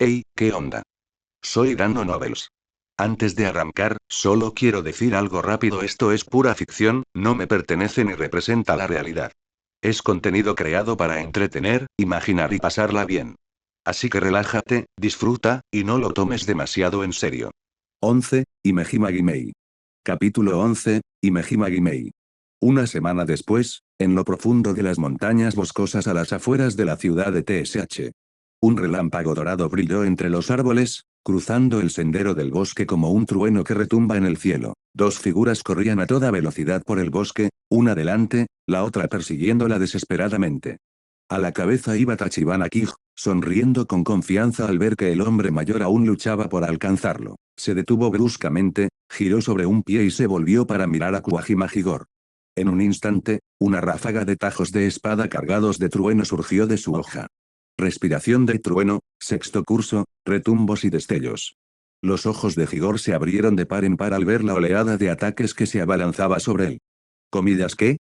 Hey, ¿qué onda? Soy Dano Novels. Antes de arrancar, solo quiero decir algo rápido: esto es pura ficción, no me pertenece ni representa la realidad. Es contenido creado para entretener, imaginar y pasarla bien. Así que relájate, disfruta, y no lo tomes demasiado en serio. 11. Imehima Gimei. Capítulo 11. Imehima Gimei. Una semana después, en lo profundo de las montañas boscosas a las afueras de la ciudad de TSH. Un relámpago dorado brilló entre los árboles, cruzando el sendero del bosque como un trueno que retumba en el cielo. Dos figuras corrían a toda velocidad por el bosque, una delante, la otra persiguiéndola desesperadamente. A la cabeza iba Tachibana Kij, sonriendo con confianza al ver que el hombre mayor aún luchaba por alcanzarlo. Se detuvo bruscamente, giró sobre un pie y se volvió para mirar a Kuwajima Higor. En un instante, una ráfaga de tajos de espada cargados de trueno surgió de su hoja. Respiración de trueno, sexto curso, retumbos y destellos. Los ojos de Higor se abrieron de par en par al ver la oleada de ataques que se abalanzaba sobre él. ¿Comillas qué?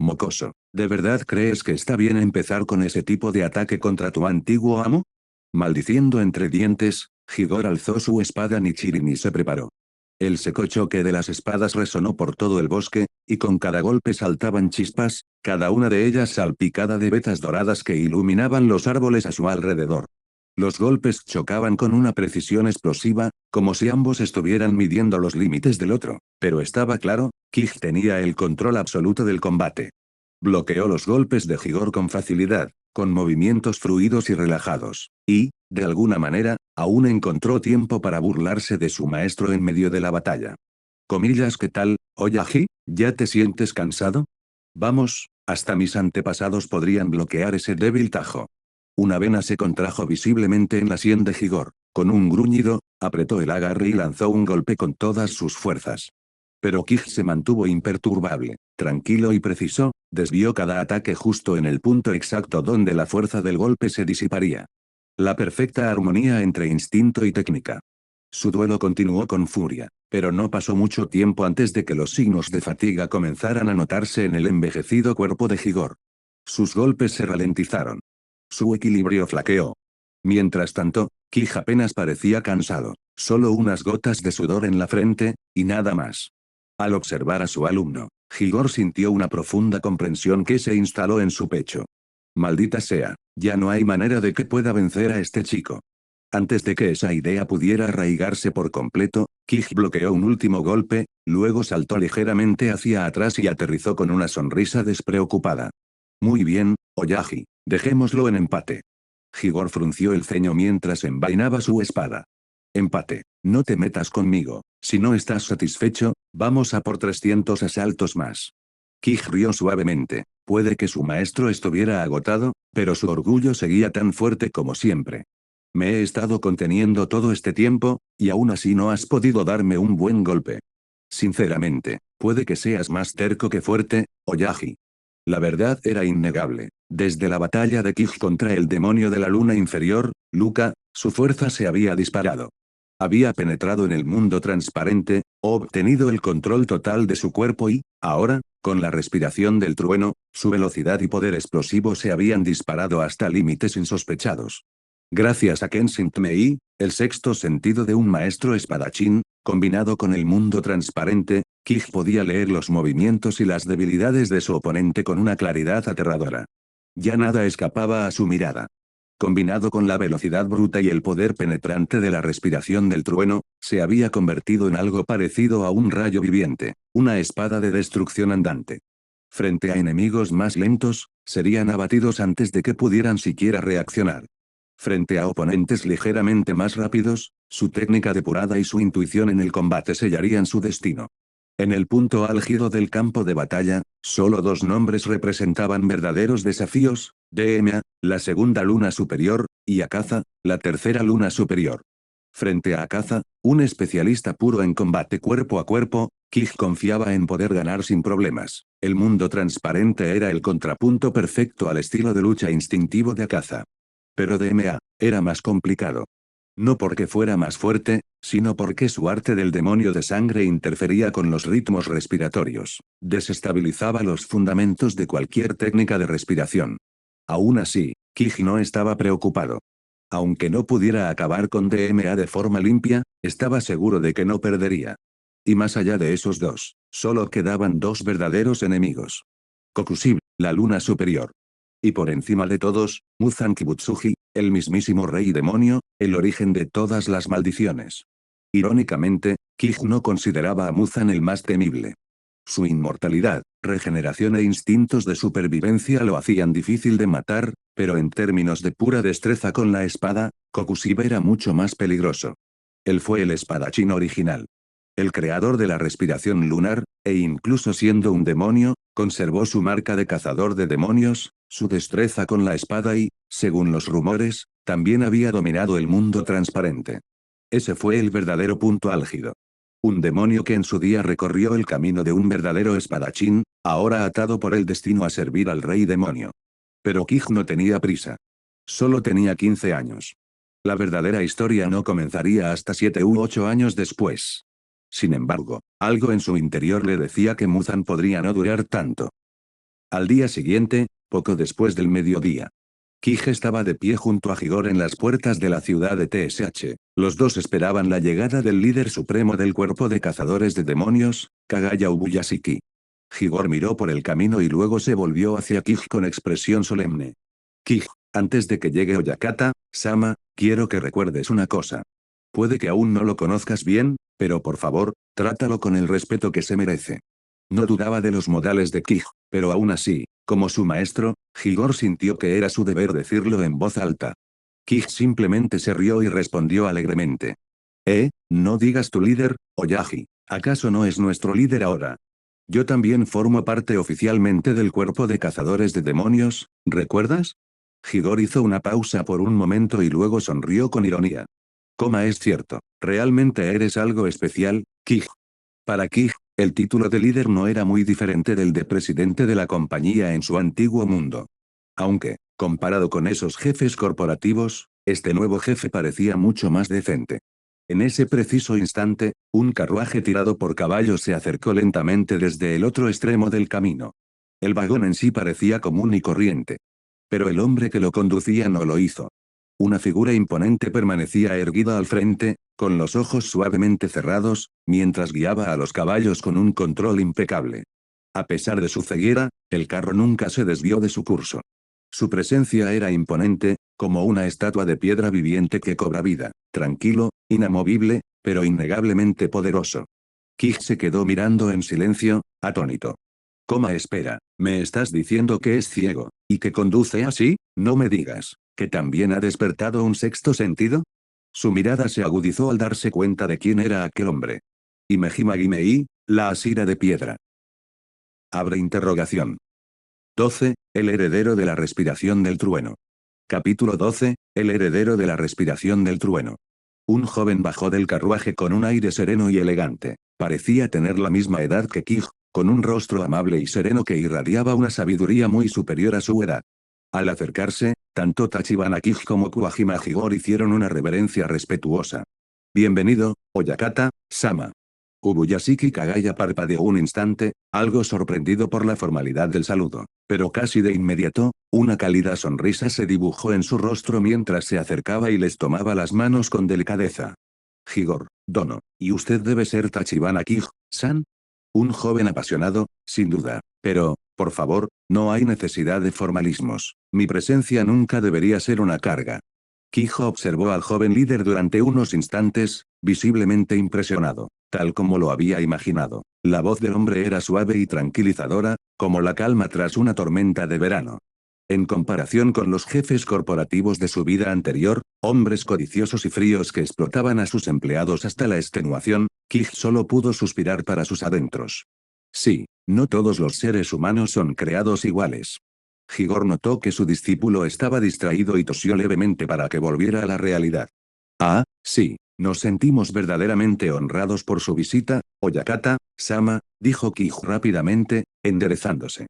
Mocoso, ¿de verdad crees que está bien empezar con ese tipo de ataque contra tu antiguo amo? Maldiciendo entre dientes, Higor alzó su espada Nichirin y se preparó. El seco choque de las espadas resonó por todo el bosque, y con cada golpe saltaban chispas, cada una de ellas salpicada de vetas doradas que iluminaban los árboles a su alrededor. Los golpes chocaban con una precisión explosiva, como si ambos estuvieran midiendo los límites del otro, pero estaba claro, Kij tenía el control absoluto del combate. Bloqueó los golpes de Higor con facilidad, con movimientos fluidos y relajados, y, de alguna manera, aún encontró tiempo para burlarse de su maestro en medio de la batalla. Comillas, ¿qué tal, Oyaji? ¿Ya te sientes cansado? Vamos, hasta mis antepasados podrían bloquear ese débil tajo. Una vena se contrajo visiblemente en la sien de Higor. Con un gruñido, apretó el agarre y lanzó un golpe con todas sus fuerzas. Pero Kij se mantuvo imperturbable, tranquilo y preciso, desvió cada ataque justo en el punto exacto donde la fuerza del golpe se disiparía. La perfecta armonía entre instinto y técnica. Su duelo continuó con furia, pero no pasó mucho tiempo antes de que los signos de fatiga comenzaran a notarse en el envejecido cuerpo de Higor. Sus golpes se ralentizaron. Su equilibrio flaqueó. Mientras tanto, Kij apenas parecía cansado, solo unas gotas de sudor en la frente, y nada más. Al observar a su alumno, Higor sintió una profunda comprensión que se instaló en su pecho. Maldita sea, ya no hay manera de que pueda vencer a este chico. Antes de que esa idea pudiera arraigarse por completo, Kij bloqueó un último golpe, luego saltó ligeramente hacia atrás y aterrizó con una sonrisa despreocupada. Muy bien, Oyaji, dejémoslo en empate. Higor frunció el ceño mientras envainaba su espada. Empate, no te metas conmigo, si no estás satisfecho, vamos a por 300 asaltos más. Kij rió suavemente, puede que su maestro estuviera agotado, pero su orgullo seguía tan fuerte como siempre. Me he estado conteniendo todo este tiempo, y aún así no has podido darme un buen golpe. Sinceramente, puede que seas más terco que fuerte, Oyaji. La verdad era innegable. Desde la batalla de Kij contra el demonio de la luna inferior, Luca, su fuerza se había disparado. Había penetrado en el mundo transparente, obtenido el control total de su cuerpo y, ahora, con la respiración del trueno, su velocidad y poder explosivo se habían disparado hasta límites insospechados. Gracias a Kenshin Mei, el sexto sentido de un maestro espadachín, combinado con el mundo transparente, Kij podía leer los movimientos y las debilidades de su oponente con una claridad aterradora. Ya nada escapaba a su mirada. Combinado con la velocidad bruta y el poder penetrante de la respiración del trueno, se había convertido en algo parecido a un rayo viviente, una espada de destrucción andante. Frente a enemigos más lentos, serían abatidos antes de que pudieran siquiera reaccionar. Frente a oponentes ligeramente más rápidos, su técnica depurada y su intuición en el combate sellarían su destino. En el punto álgido del campo de batalla, solo dos nombres representaban verdaderos desafíos: DMA, la segunda luna superior, y Akaza, la tercera luna superior. Frente a Akaza, un especialista puro en combate cuerpo a cuerpo, Kij confiaba en poder ganar sin problemas. El mundo transparente era el contrapunto perfecto al estilo de lucha instintivo de Akaza. Pero DMA era más complicado. No porque fuera más fuerte, sino porque su arte del demonio de sangre interfería con los ritmos respiratorios, desestabilizaba los fundamentos de cualquier técnica de respiración. Aún así, Kij no estaba preocupado. Aunque no pudiera acabar con DMA de forma limpia, estaba seguro de que no perdería. Y más allá de esos dos, solo quedaban dos verdaderos enemigos. Kokusib, la luna superior. Y por encima de todos, Muzan Kibutsuji, el mismísimo rey demonio, el origen de todas las maldiciones. Irónicamente, Kij no consideraba a Muzan el más temible. Su inmortalidad, regeneración e instintos de supervivencia lo hacían difícil de matar, pero en términos de pura destreza con la espada, Kokusib era mucho más peligroso. Él fue el espadachín original. El creador de la respiración lunar, e incluso siendo un demonio, conservó su marca de cazador de demonios, su destreza con la espada y, según los rumores, también había dominado el mundo transparente. Ese fue el verdadero punto álgido. Un demonio que en su día recorrió el camino de un verdadero espadachín, ahora atado por el destino a servir al rey demonio. Pero Kij no tenía prisa. Solo tenía 15 años. La verdadera historia no comenzaría hasta 7 u 8 años después. Sin embargo, algo en su interior le decía que Muzan podría no durar tanto. Al día siguiente, poco después del mediodía, Kij estaba de pie junto a Higor en las puertas de la ciudad de TSH. Los dos esperaban la llegada del líder supremo del cuerpo de cazadores de demonios, Kagaya Ubuyashiki. Higor miró por el camino y luego se volvió hacia Kij con expresión solemne. Kij, antes de que llegue Oyakata, Sama, quiero que recuerdes una cosa. Puede que aún no lo conozcas bien, pero por favor, trátalo con el respeto que se merece. No dudaba de los modales de Kij, pero aún así, como su maestro, Higor sintió que era su deber decirlo en voz alta. Kij simplemente se rió y respondió alegremente. No digas tu líder, Oyagi, ¿acaso no es nuestro líder ahora? Yo también formo parte oficialmente del cuerpo de cazadores de demonios, ¿recuerdas? Higor hizo una pausa por un momento y luego sonrió con ironía. Es cierto, realmente eres algo especial, Kij. Para Kij, el título de líder no era muy diferente del de presidente de la compañía en su antiguo mundo. Aunque, comparado con esos jefes corporativos, este nuevo jefe parecía mucho más decente. En ese preciso instante, un carruaje tirado por caballos se acercó lentamente desde el otro extremo del camino. El vagón en sí parecía común y corriente. Pero el hombre que lo conducía no lo hizo. Una figura imponente permanecía erguida al frente, con los ojos suavemente cerrados, mientras guiaba a los caballos con un control impecable. A pesar de su ceguera, el carro nunca se desvió de su curso. Su presencia era imponente, como una estatua de piedra viviente que cobra vida, tranquilo, inamovible, pero innegablemente poderoso. Kij se quedó mirando en silencio, atónito. Espera, ¿me estás diciendo que es ciego, y que conduce así? No me digas, ¿que también ha despertado un sexto sentido? Su mirada se agudizó al darse cuenta de quién era aquel hombre. Imehima Gimei, la asira de piedra. Abre interrogación. 12. El heredero de la respiración del trueno. Capítulo 12. El heredero de la respiración del trueno. Un joven bajó del carruaje con un aire sereno y elegante. Parecía tener la misma edad que Kij, con un rostro amable y sereno que irradiaba una sabiduría muy superior a su edad. Al acercarse, tanto Tachibana Kij como Kuwajima Higor hicieron una reverencia respetuosa. Bienvenido, Oyakata, Sama. Ubuyashiki Kagaya parpadeó un instante, algo sorprendido por la formalidad del saludo, pero casi de inmediato, una cálida sonrisa se dibujó en su rostro mientras se acercaba y les tomaba las manos con delicadeza. Higor, Dono, ¿y usted debe ser Tachibana Kij-san? Un joven apasionado, sin duda. Pero, por favor, no hay necesidad de formalismos. Mi presencia nunca debería ser una carga. Kijo observó al joven líder durante unos instantes, visiblemente impresionado, tal como lo había imaginado. La voz del hombre era suave y tranquilizadora, como la calma tras una tormenta de verano. En comparación con los jefes corporativos de su vida anterior, hombres codiciosos y fríos que explotaban a sus empleados hasta la extenuación, Kij solo pudo suspirar para sus adentros. Sí, no todos los seres humanos son creados iguales. Higor notó que su discípulo estaba distraído y tosió levemente para que volviera a la realidad. Ah, sí, nos sentimos verdaderamente honrados por su visita, Oyakata, Sama, dijo Kij rápidamente, enderezándose.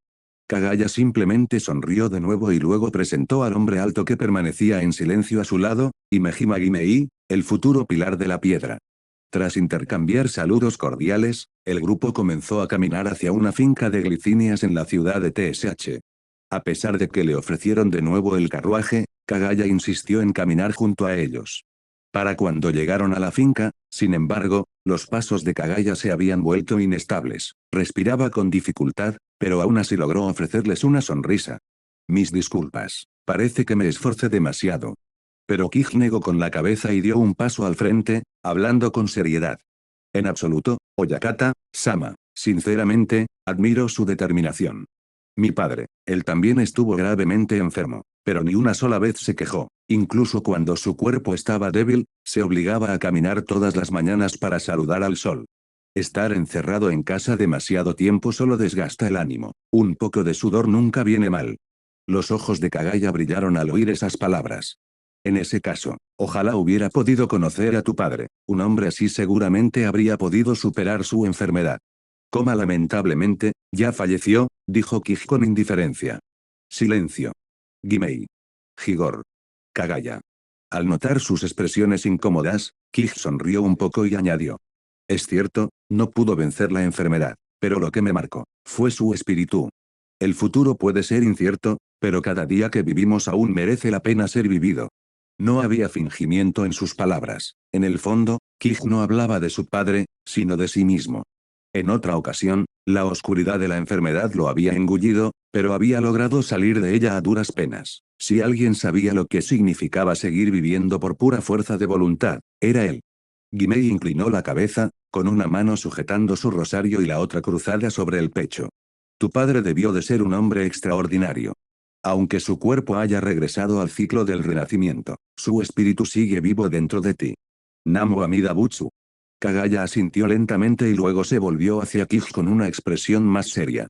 Kagaya simplemente sonrió de nuevo y luego presentó al hombre alto que permanecía en silencio a su lado, Imehima Gimei, el futuro pilar de la piedra. Tras intercambiar saludos cordiales, el grupo comenzó a caminar hacia una finca de glicinias en la ciudad de TSH. A pesar de que le ofrecieron de nuevo el carruaje, Kagaya insistió en caminar junto a ellos. Para cuando llegaron a la finca, sin embargo, los pasos de Kagaya se habían vuelto inestables. Respiraba con dificultad, pero aún así logró ofrecerles una sonrisa. Mis disculpas. Parece que me esforcé demasiado. Pero Kij negó con la cabeza y dio un paso al frente, hablando con seriedad. En absoluto, Oyakata-sama. Sinceramente, admiro su determinación. Mi padre, él también estuvo gravemente enfermo, pero ni una sola vez se quejó. Incluso cuando su cuerpo estaba débil, se obligaba a caminar todas las mañanas para saludar al sol. Estar encerrado en casa demasiado tiempo solo desgasta el ánimo. Un poco de sudor nunca viene mal. Los ojos de Kagaya brillaron al oír esas palabras. En ese caso, ojalá hubiera podido conocer a tu padre. Un hombre así seguramente habría podido superar su enfermedad. Coma lamentablemente, ya falleció, dijo Kij con indiferencia. Silencio. Gimei. Higor. Kagaya. Al notar sus expresiones incómodas, Kij sonrió un poco y añadió. Es cierto, no pudo vencer la enfermedad, pero lo que me marcó fue su espíritu. El futuro puede ser incierto, pero cada día que vivimos aún merece la pena ser vivido. No había fingimiento en sus palabras. En el fondo, Kij no hablaba de su padre, sino de sí mismo. En otra ocasión, la oscuridad de la enfermedad lo había engullido, pero había logrado salir de ella a duras penas. Si alguien sabía lo que significaba seguir viviendo por pura fuerza de voluntad, era él. Gimei inclinó la cabeza, con una mano sujetando su rosario y la otra cruzada sobre el pecho. Tu padre debió de ser un hombre extraordinario. Aunque su cuerpo haya regresado al ciclo del renacimiento, su espíritu sigue vivo dentro de ti. Namu Amida Butsu. Kagaya asintió lentamente y luego se volvió hacia Kij con una expresión más seria.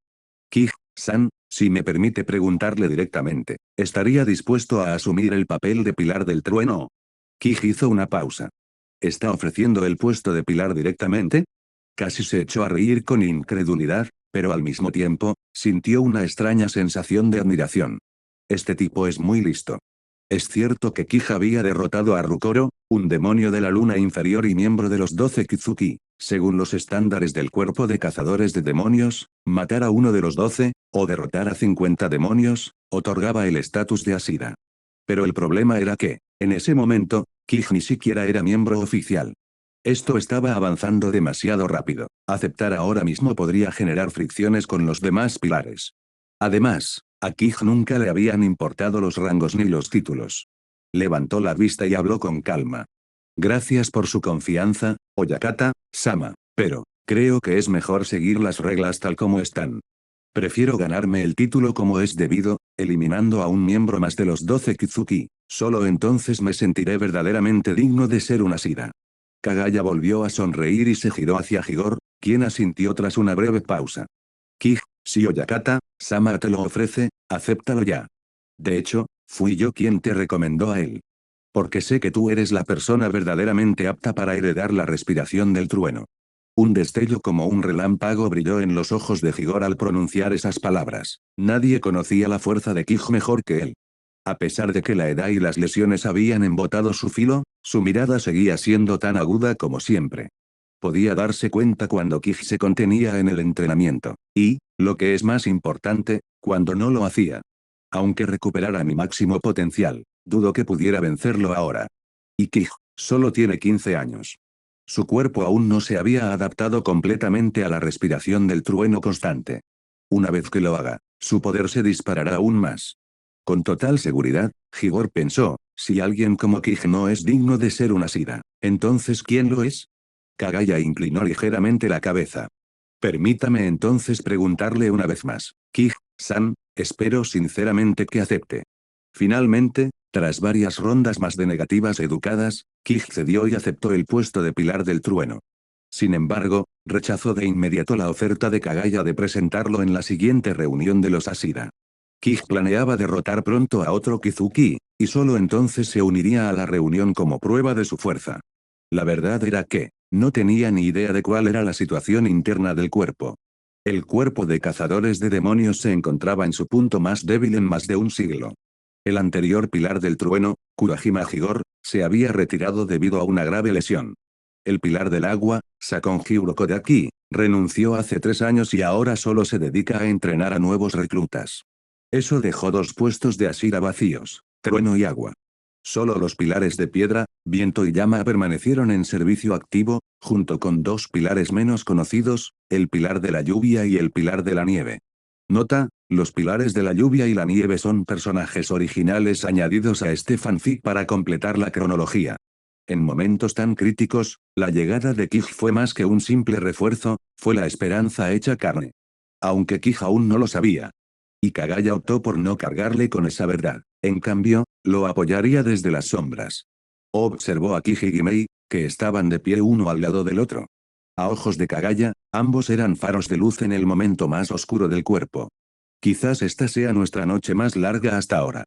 Kij-san, si me permite preguntarle directamente, ¿estaría dispuesto a asumir el papel de Pilar del Trueno? Kij hizo una pausa. ¿Está ofreciendo el puesto de Pilar directamente? Casi se echó a reír con incredulidad, pero al mismo tiempo, sintió una extraña sensación de admiración. Este tipo es muy listo. Es cierto que Kij había derrotado a Rukoro, un demonio de la luna inferior y miembro de los 12 Kizuki. Según los estándares del cuerpo de cazadores de demonios, matar a uno de los 12, o derrotar a 50 demonios, otorgaba el estatus de Asira. Pero el problema era que, en ese momento, Kij ni siquiera era miembro oficial. Esto estaba avanzando demasiado rápido. Aceptar ahora mismo podría generar fricciones con los demás pilares. Además, a Kij nunca le habían importado los rangos ni los títulos. Levantó la vista y habló con calma. Gracias por su confianza, Oyakata-sama, pero, creo que es mejor seguir las reglas tal como están. Prefiero ganarme el título como es debido, eliminando a un miembro más de los 12 Kizuki, solo entonces me sentiré verdaderamente digno de ser un Asira. Kagaya volvió a sonreír y se giró hacia Higor, quien asintió tras una breve pausa. Kij, si Oyakata-sama te lo ofrece, acéptalo ya. De hecho, fui yo quien te recomendó a él. Porque sé que tú eres la persona verdaderamente apta para heredar la respiración del trueno. Un destello como un relámpago brilló en los ojos de Higor al pronunciar esas palabras. Nadie conocía la fuerza de Kij mejor que él. A pesar de que la edad y las lesiones habían embotado su filo, su mirada seguía siendo tan aguda como siempre. Podía darse cuenta cuando Kij se contenía en el entrenamiento, y, lo que es más importante, cuando no lo hacía. Aunque recuperara mi máximo potencial, dudo que pudiera vencerlo ahora. Y Kij, solo tiene 15 años. Su cuerpo aún no se había adaptado completamente a la respiración del trueno constante. Una vez que lo haga, su poder se disparará aún más. Con total seguridad, Higor pensó, si alguien como Kij no es digno de ser un Asira, entonces ¿quién lo es? Kagaya inclinó ligeramente la cabeza. Permítame entonces preguntarle una vez más. Kij-san, espero sinceramente que acepte. Finalmente, tras varias rondas más de negativas educadas, Kij cedió y aceptó el puesto de Pilar del Trueno. Sin embargo, rechazó de inmediato la oferta de Kagaya de presentarlo en la siguiente reunión de los Asira. Kij planeaba derrotar pronto a otro Kizuki, y solo entonces se uniría a la reunión como prueba de su fuerza. La verdad era que, no tenía ni idea de cuál era la situación interna del cuerpo. El cuerpo de cazadores de demonios se encontraba en su punto más débil en más de un siglo. El anterior pilar del trueno, Kurajima Higor, se había retirado debido a una grave lesión. El pilar del agua, Sakonji Urokodaki, renunció hace 3 años y ahora solo se dedica a entrenar a nuevos reclutas. Eso dejó 2 puestos de Asira vacíos, trueno y agua. Solo los pilares de piedra, viento y llama permanecieron en servicio activo, junto con 2 pilares menos conocidos, el pilar de la lluvia y el pilar de la nieve. Nota, los pilares de la lluvia y la nieve son personajes originales añadidos a este fanfic para completar la cronología. En momentos tan críticos, la llegada de Kij fue más que un simple refuerzo, fue la esperanza hecha carne. Aunque Kij aún no lo sabía. Y Kagaya optó por no cargarle con esa verdad. En cambio, lo apoyaría desde las sombras. Observó a Kij y Gimei, que estaban de pie uno al lado del otro. A ojos de Kagaya, ambos eran faros de luz en el momento más oscuro del cuerpo. Quizás esta sea nuestra noche más larga hasta ahora.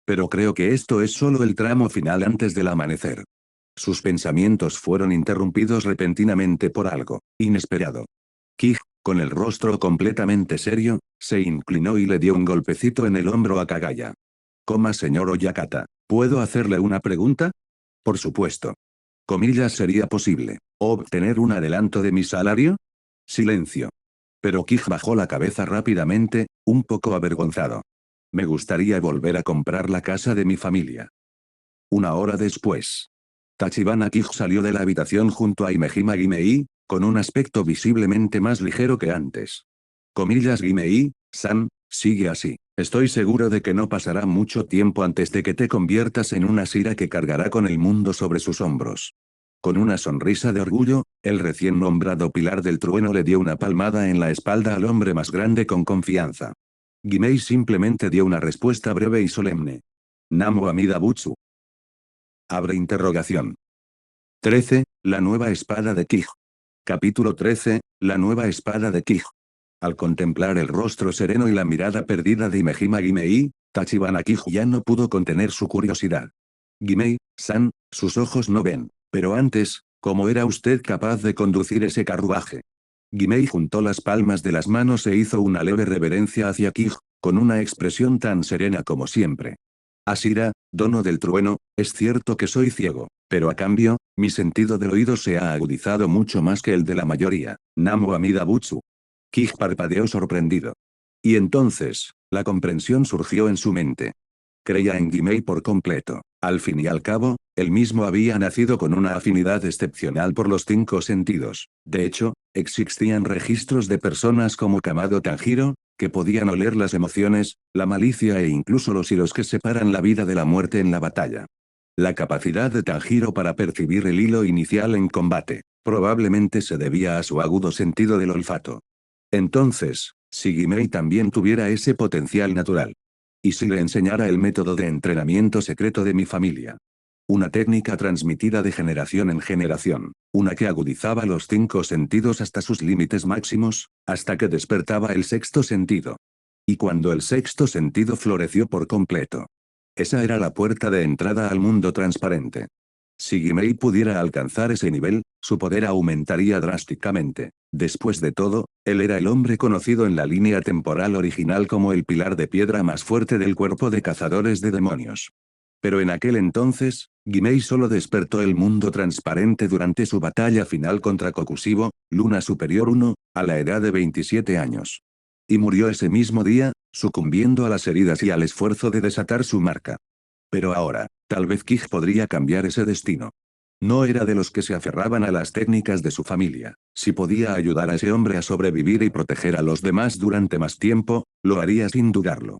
Pero creo que esto es solo el tramo final antes del amanecer. Sus pensamientos fueron interrumpidos repentinamente por algo inesperado. Kij, con el rostro completamente serio, se inclinó y le dio un golpecito en el hombro a Kagaya. Señor Oyakata, ¿puedo hacerle una pregunta? Por supuesto. Comillas, ¿sería posible obtener un adelanto de mi salario? Silencio. Pero Kij bajó la cabeza rápidamente, un poco avergonzado. Me gustaría volver a comprar la casa de mi familia. 1 hora después. Tachibana Kij salió de la habitación junto a Himejima Gimei, con un aspecto visiblemente más ligero que antes. Comillas, Gimei-san, sigue así. Estoy seguro de que no pasará mucho tiempo antes de que te conviertas en una Sira que cargará con el mundo sobre sus hombros. Con una sonrisa de orgullo, el recién nombrado Pilar del Trueno le dio una palmada en la espalda al hombre más grande con confianza. Gimei simplemente dio una respuesta breve y solemne. Namo Amida Butsu. Abre interrogación. 13. La nueva espada de Kij. Capítulo 13. La nueva espada de Kij. Al contemplar el rostro sereno y la mirada perdida de Himejima Gimei, Tachibana Kij ya no pudo contener su curiosidad. Gimei-san, sus ojos no ven. Pero antes, ¿cómo era usted capaz de conducir ese carruaje? Gimei juntó las palmas de las manos e hizo una leve reverencia hacia Kij, con una expresión tan serena como siempre. Asira, dono del trueno, es cierto que soy ciego, pero a cambio, mi sentido del oído se ha agudizado mucho más que el de la mayoría. Namo Amida Butsu. Kij parpadeó sorprendido. Y entonces, la comprensión surgió en su mente. Creía en Gimei por completo. Al fin y al cabo, él mismo había nacido con una afinidad excepcional por los 5 sentidos. De hecho, existían registros de personas como Kamado Tanjiro, que podían oler las emociones, la malicia e incluso los hilos que separan la vida de la muerte en la batalla. La capacidad de Tanjiro para percibir el hilo inicial en combate, probablemente se debía a su agudo sentido del olfato. Entonces, si Gimei también tuviera ese potencial natural. ¿Y si le enseñara el método de entrenamiento secreto de mi familia? Una técnica transmitida de generación en generación, una que agudizaba los 5 sentidos hasta sus límites máximos, hasta que despertaba el 6.º sentido. Y cuando el 6.º sentido floreció por completo. Esa era la puerta de entrada al mundo transparente. Si Gimei pudiera alcanzar ese nivel, su poder aumentaría drásticamente. Después de todo, él era el hombre conocido en la línea temporal original como el pilar de piedra más fuerte del cuerpo de cazadores de demonios. Pero en aquel entonces, Gimei solo despertó el mundo transparente durante su batalla final contra Kokushibo, Luna Superior 1, a la edad de 27 años. Y murió ese mismo día, sucumbiendo a las heridas y al esfuerzo de desatar su marca. Pero ahora, tal vez Kij podría cambiar ese destino. No era de los que se aferraban a las técnicas de su familia. Si podía ayudar a ese hombre a sobrevivir y proteger a los demás durante más tiempo, lo haría sin dudarlo.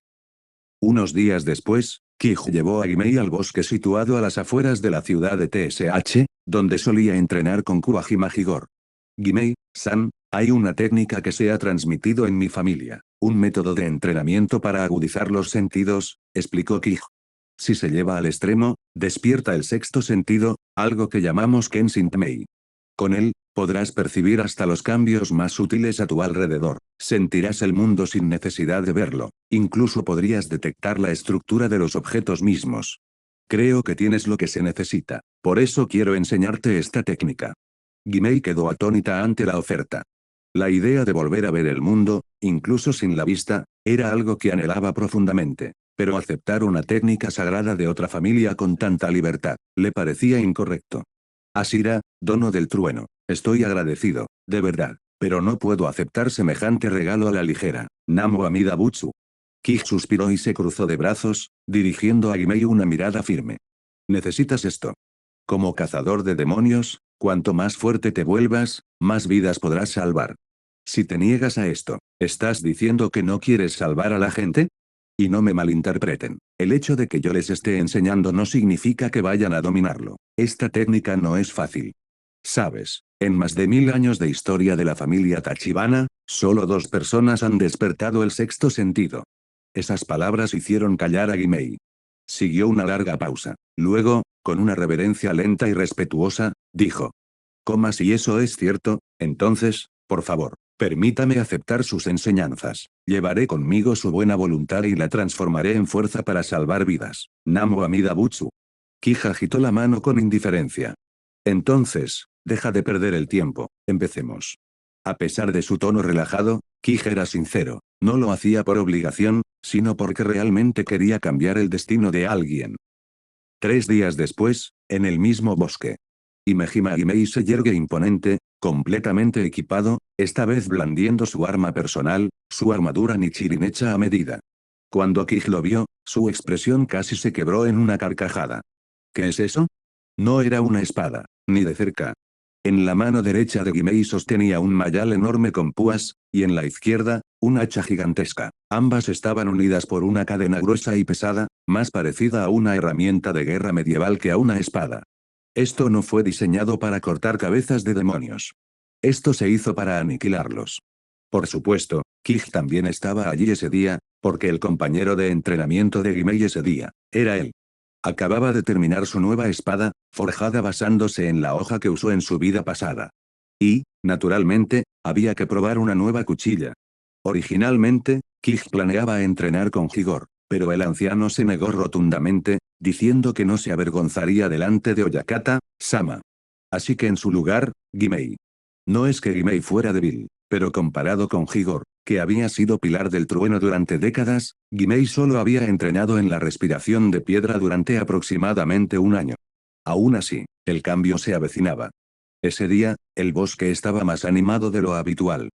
Unos días después, Kij llevó a Gimei al bosque situado a las afueras de la ciudad de TSH, donde solía entrenar con Kuwajima Higor. Gimei-san, hay una técnica que se ha transmitido en mi familia, un método de entrenamiento para agudizar los sentidos, explicó Kij. Si se lleva al extremo, despierta el 6.º sentido, algo que llamamos Kenshin-mei. Con él, podrás percibir hasta los cambios más sutiles a tu alrededor, sentirás el mundo sin necesidad de verlo, incluso podrías detectar la estructura de los objetos mismos. Creo que tienes lo que se necesita, por eso quiero enseñarte esta técnica. Gimei quedó atónita ante la oferta. La idea de volver a ver el mundo, incluso sin la vista, era algo que anhelaba profundamente. Pero aceptar una técnica sagrada de otra familia con tanta libertad, le parecía incorrecto. Asira, dono del trueno, estoy agradecido, de verdad, pero no puedo aceptar semejante regalo a la ligera. Namo Amida Butsu. Kij suspiró y se cruzó de brazos, dirigiendo a Gimei una mirada firme. Necesitas esto. Como cazador de demonios, cuanto más fuerte te vuelvas, más vidas podrás salvar. Si te niegas a esto, ¿estás diciendo que no quieres salvar a la gente? Y no me malinterpreten, el hecho de que yo les esté enseñando no significa que vayan a dominarlo. Esta técnica no es fácil. Sabes, en más de 1000 años de historia de la familia Tachibana, solo 2 personas han despertado el sexto sentido. Esas palabras hicieron callar a Gimei. Siguió una larga pausa. Luego, con una reverencia lenta y respetuosa, dijo: Coma, si eso es cierto, entonces, por favor, permítame aceptar sus enseñanzas. Llevaré conmigo su buena voluntad y la transformaré en fuerza para salvar vidas. Namu Amida Butsu. Kij agitó la mano con indiferencia. Entonces, deja de perder el tiempo, empecemos. A pesar de su tono relajado, Kij era sincero. No lo hacía por obligación, sino porque realmente quería cambiar el destino de alguien. 3 días después, en el mismo bosque. Imejima Gimei se yergue imponente, completamente equipado, esta vez blandiendo su arma personal, su armadura Nichirin hecha a medida. Cuando Kij lo vio, su expresión casi se quebró en una carcajada. ¿Qué es eso? No era una espada, ni de cerca. En la mano derecha de Gimei sostenía un mayal enorme con púas, y en la izquierda, un hacha gigantesca. Ambas estaban unidas por una cadena gruesa y pesada, más parecida a una herramienta de guerra medieval que a una espada. Esto no fue diseñado para cortar cabezas de demonios. Esto se hizo para aniquilarlos. Por supuesto, Kij también estaba allí ese día, porque el compañero de entrenamiento de Gimei ese día, era él. Acababa de terminar su nueva espada, forjada basándose en la hoja que usó en su vida pasada. Y, naturalmente, había que probar una nueva cuchilla. Originalmente, Kij planeaba entrenar con Higor, pero el anciano se negó rotundamente, diciendo que no se avergonzaría delante de Oyakata Sama. Así que en su lugar, Gimei. No es que Gimei fuera débil, pero comparado con Higor, que había sido pilar del trueno durante décadas, Gimei solo había entrenado en la respiración de piedra durante aproximadamente un año. Aún así, el cambio se avecinaba. Ese día, el bosque estaba más animado de lo habitual.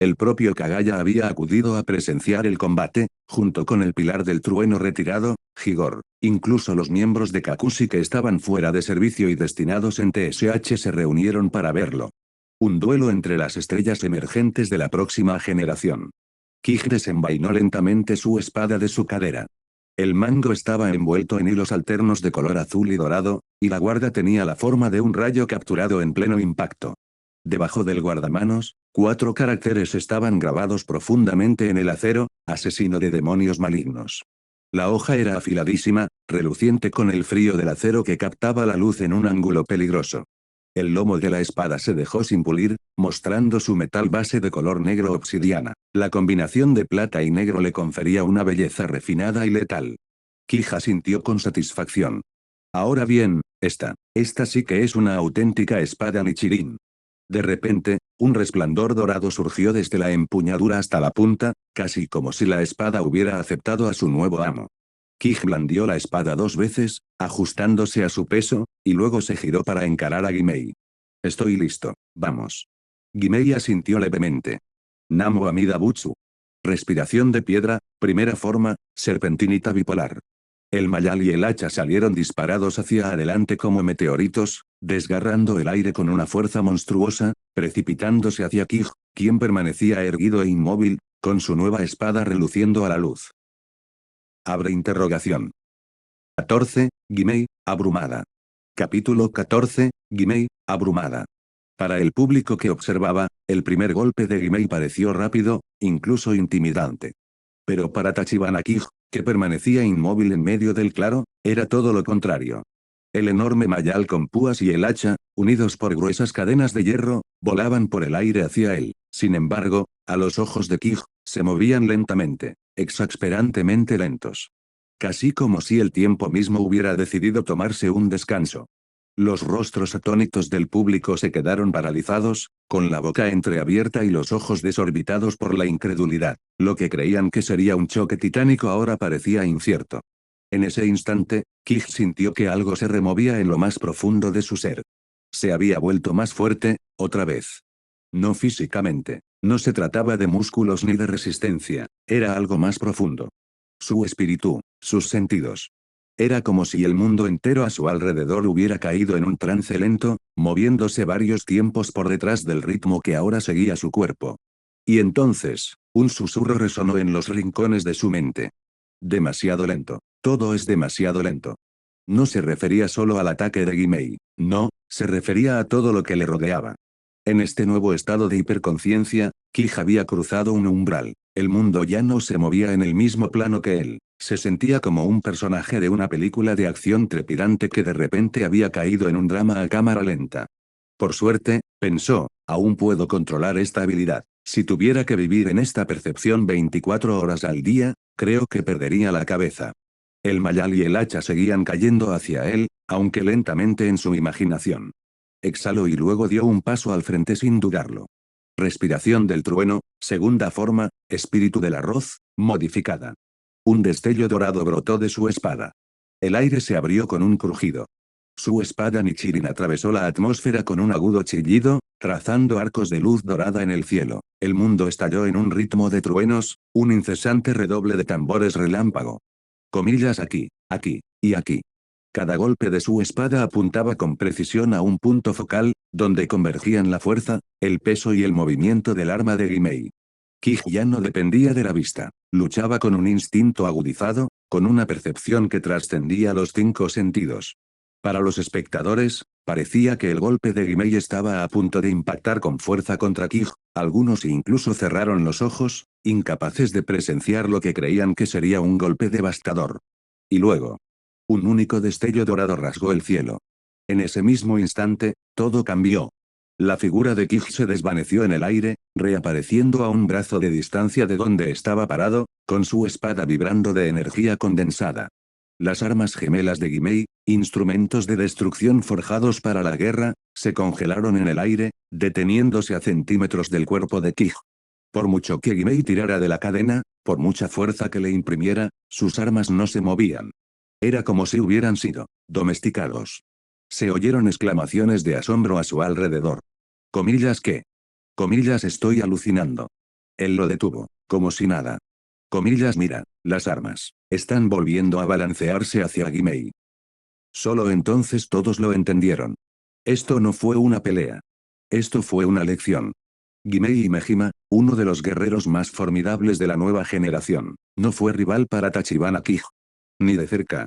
El propio Kagaya había acudido a presenciar el combate, junto con el pilar del trueno retirado, Higor. Incluso los miembros de Kakushi que estaban fuera de servicio y destinados en TSH se reunieron para verlo. Un duelo entre las estrellas emergentes de la próxima generación. Kij desenvainó lentamente su espada de su cadera. El mango estaba envuelto en hilos alternos de color azul y dorado, y la guarda tenía la forma de un rayo capturado en pleno impacto. Debajo del guardamanos, 4 caracteres estaban grabados profundamente en el acero: asesino de demonios malignos. La hoja era afiladísima, reluciente con el frío del acero que captaba la luz en un ángulo peligroso. El lomo de la espada se dejó sin pulir, mostrando su metal base de color negro obsidiana. La combinación de plata y negro le confería una belleza refinada y letal. Kija sintió con satisfacción. Ahora bien, esta sí que es una auténtica espada Nichirin. De repente, un resplandor dorado surgió desde la empuñadura hasta la punta, casi como si la espada hubiera aceptado a su nuevo amo. Kij blandió la espada 2 veces, ajustándose a su peso, y luego se giró para encarar a Gimei. Estoy listo, vamos. Gimei asintió levemente. Namu Amida Butsu. Respiración de piedra, primera forma, serpentinita bipolar. El mayal y el hacha salieron disparados hacia adelante como meteoritos, desgarrando el aire con una fuerza monstruosa, precipitándose hacia Kij, quien permanecía erguido e inmóvil, con su nueva espada reluciendo a la luz. Abre interrogación. 14. Gimei, abrumada. Capítulo 14. Gimei, abrumada. Para el público que observaba, el primer golpe de Gimei pareció rápido, incluso intimidante. Pero para Tachibana Kij, que permanecía inmóvil en medio del claro, era todo lo contrario. El enorme mayal con púas y el hacha, unidos por gruesas cadenas de hierro, volaban por el aire hacia él. Sin embargo, a los ojos de Kij, se movían lentamente, exasperantemente lentos. Casi como si el tiempo mismo hubiera decidido tomarse un descanso. Los rostros atónitos del público se quedaron paralizados, con la boca entreabierta y los ojos desorbitados por la incredulidad. Lo que creían que sería un choque titánico ahora parecía incierto. En ese instante, Kij sintió que algo se removía en lo más profundo de su ser. Se había vuelto más fuerte, otra vez. No físicamente. No se trataba de músculos ni de resistencia, era algo más profundo. Su espíritu, sus sentidos. Era como si el mundo entero a su alrededor hubiera caído en un trance lento, moviéndose varios tiempos por detrás del ritmo que ahora seguía su cuerpo. Y entonces, un susurro resonó en los rincones de su mente. Demasiado lento. Todo es demasiado lento. No se refería solo al ataque de Gimei. No, se refería a todo lo que le rodeaba. En este nuevo estado de hiperconciencia, Kij había cruzado un umbral. El mundo ya no se movía en el mismo plano que él. Se sentía como un personaje de una película de acción trepidante que de repente había caído en un drama a cámara lenta. Por suerte, pensó, aún puedo controlar esta habilidad. Si tuviera que vivir en esta percepción 24 horas al día, creo que perdería la cabeza. El mayal y el hacha seguían cayendo hacia él, aunque lentamente en su imaginación. Exhaló y luego dio un paso al frente sin dudarlo. Respiración del trueno, segunda forma, espíritu del arroz, modificada. Un destello dorado brotó de su espada. El aire se abrió con un crujido. Su espada Nichirin atravesó la atmósfera con un agudo chillido, trazando arcos de luz dorada en el cielo. El mundo estalló en un ritmo de truenos, un incesante redoble de tambores relámpago. Comillas aquí, aquí, y aquí. Cada golpe de su espada apuntaba con precisión a un punto focal, donde convergían la fuerza, el peso y el movimiento del arma de Gimei. Kij ya no dependía de la vista. Luchaba con un instinto agudizado, con una percepción que trascendía los 5 sentidos. Para los espectadores, parecía que el golpe de Gimei estaba a punto de impactar con fuerza contra Kij. Algunos incluso cerraron los ojos, incapaces de presenciar lo que creían que sería un golpe devastador. Y luego, un único destello dorado rasgó el cielo. En ese mismo instante, todo cambió. La figura de Kij se desvaneció en el aire, reapareciendo a un brazo de distancia de donde estaba parado, con su espada vibrando de energía condensada. Las armas gemelas de Gimei, instrumentos de destrucción forjados para la guerra, se congelaron en el aire, deteniéndose a centímetros del cuerpo de Kij. Por mucho que Gimei tirara de la cadena, por mucha fuerza que le imprimiera, sus armas no se movían. Era como si hubieran sido domesticados. Se oyeron exclamaciones de asombro a su alrededor. Comillas que. Comillas estoy alucinando. Él lo detuvo, como si nada. Comillas mira, las armas, están volviendo a balancearse hacia Gimei. Solo entonces todos lo entendieron. Esto no fue una pelea. Esto fue una lección. Gimei Mejima, uno de los guerreros más formidables de la nueva generación, no fue rival para Tachibana Kij. Ni de cerca.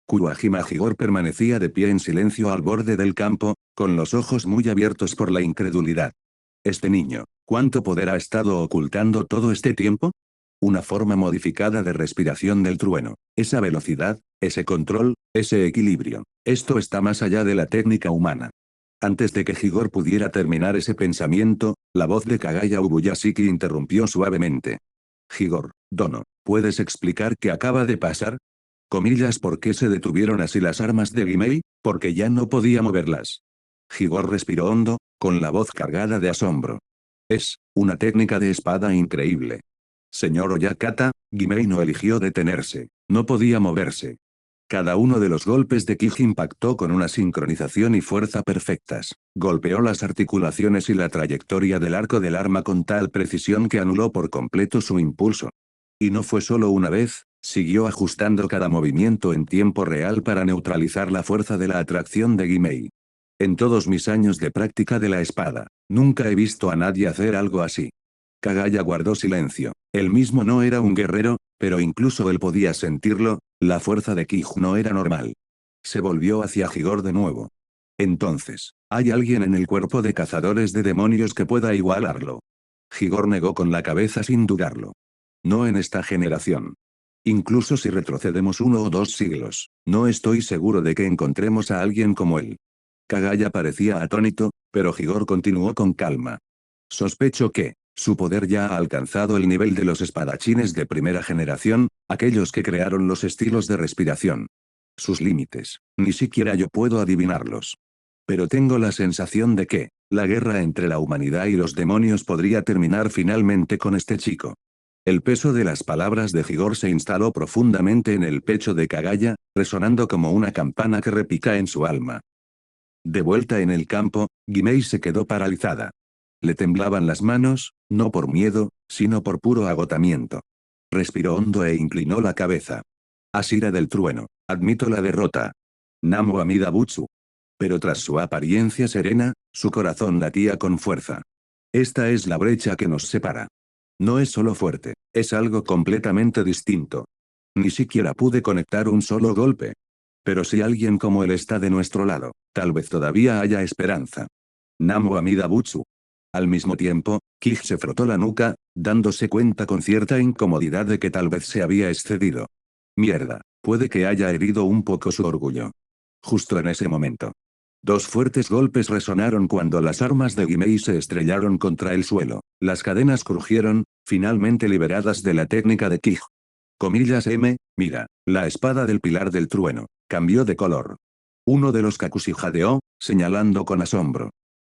Kuwajima Higor permanecía de pie en silencio al borde del campo, con los ojos muy abiertos por la incredulidad. Este niño, ¿cuánto poder ha estado ocultando todo este tiempo? Una forma modificada de respiración del trueno. Esa velocidad, ese control, ese equilibrio. Esto está más allá de la técnica humana. Antes de que Higor pudiera terminar ese pensamiento, la voz de Kagaya Ubuyashiki interrumpió suavemente. Higor, Dono, ¿puedes explicar qué acaba de pasar? Comillas, ¿por qué se detuvieron así las armas de Gimei? Porque ya no podía moverlas. Higor respiró hondo, con la voz cargada de asombro. Es una técnica de espada increíble. Señor Oyakata, Gimei no eligió detenerse, no podía moverse. Cada uno de los golpes de Kij impactó con una sincronización y fuerza perfectas. Golpeó las articulaciones y la trayectoria del arco del arma con tal precisión que anuló por completo su impulso. Y no fue solo una vez, siguió ajustando cada movimiento en tiempo real para neutralizar la fuerza de la atracción de Gimei. En todos mis años de práctica de la espada, nunca he visto a nadie hacer algo así. Kagaya guardó silencio. Él mismo no era un guerrero, pero incluso él podía sentirlo, la fuerza de Kij no era normal. Se volvió hacia Higor de nuevo. Entonces, ¿hay alguien en el cuerpo de cazadores de demonios que pueda igualarlo? Higor negó con la cabeza sin dudarlo. No en esta generación. Incluso si retrocedemos 1 o 2 siglos, no estoy seguro de que encontremos a alguien como él. Kagaya parecía atónito, pero Higor continuó con calma. Sospecho que, su poder ya ha alcanzado el nivel de los espadachines de primera generación, aquellos que crearon los estilos de respiración. Sus límites, ni siquiera yo puedo adivinarlos. Pero tengo la sensación de que, la guerra entre la humanidad y los demonios podría terminar finalmente con este chico. El peso de las palabras de Higor se instaló profundamente en el pecho de Kagaya, resonando como una campana que repica en su alma. De vuelta en el campo, Gimei se quedó paralizada. Le temblaban las manos, no por miedo, sino por puro agotamiento. Respiró hondo e inclinó la cabeza. Asira del trueno. Admito la derrota. Namu Amida Butsu. Pero tras su apariencia serena, su corazón latía con fuerza. Esta es la brecha que nos separa. No es solo fuerte, es algo completamente distinto. Ni siquiera pude conectar un solo golpe. Pero si alguien como él está de nuestro lado, tal vez todavía haya esperanza. Namu Amida Butsu. Al mismo tiempo, Kij se frotó la nuca, dándose cuenta con cierta incomodidad de que tal vez se había excedido. Mierda, puede que haya herido un poco su orgullo. Justo en ese momento. Dos fuertes golpes resonaron cuando las armas de Gimei se estrellaron contra el suelo. Las cadenas crujieron, finalmente liberadas de la técnica de Kij. Comillas mira, la espada del pilar del trueno, cambió de color. Uno de los Kakushi jadeó, señalando con asombro.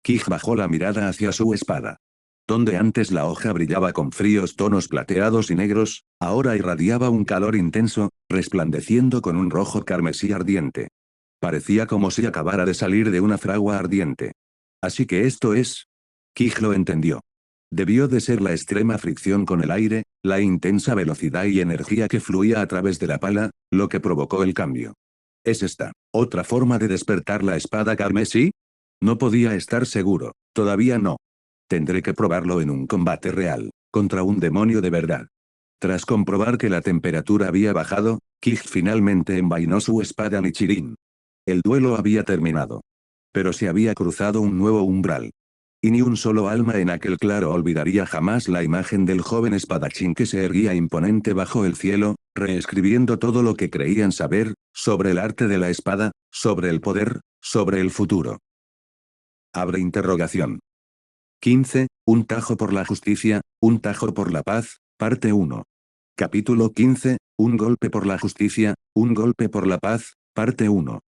Kij bajó la mirada hacia su espada. Donde antes la hoja brillaba con fríos tonos plateados y negros, ahora irradiaba un calor intenso, resplandeciendo con un rojo carmesí ardiente. Parecía como si acabara de salir de una fragua ardiente. Así que esto es. Kij lo entendió. Debió de ser la extrema fricción con el aire, la intensa velocidad y energía que fluía a través de la pala, lo que provocó el cambio. ¿Es esta otra forma de despertar la espada carmesí? No podía estar seguro, todavía no. Tendré que probarlo en un combate real, contra un demonio de verdad. Tras comprobar que la temperatura había bajado, Kij finalmente envainó su espada Nichirin. El duelo había terminado. Pero se había cruzado un nuevo umbral. Y ni un solo alma en aquel claro olvidaría jamás la imagen del joven espadachín que se erguía imponente bajo el cielo, reescribiendo todo lo que creían saber, sobre el arte de la espada, sobre el poder, sobre el futuro. Abre interrogación. 15. Un tajo por la justicia, un tajo por la paz, parte 1. Capítulo 15. Un golpe por la justicia, un golpe por la paz, parte 1.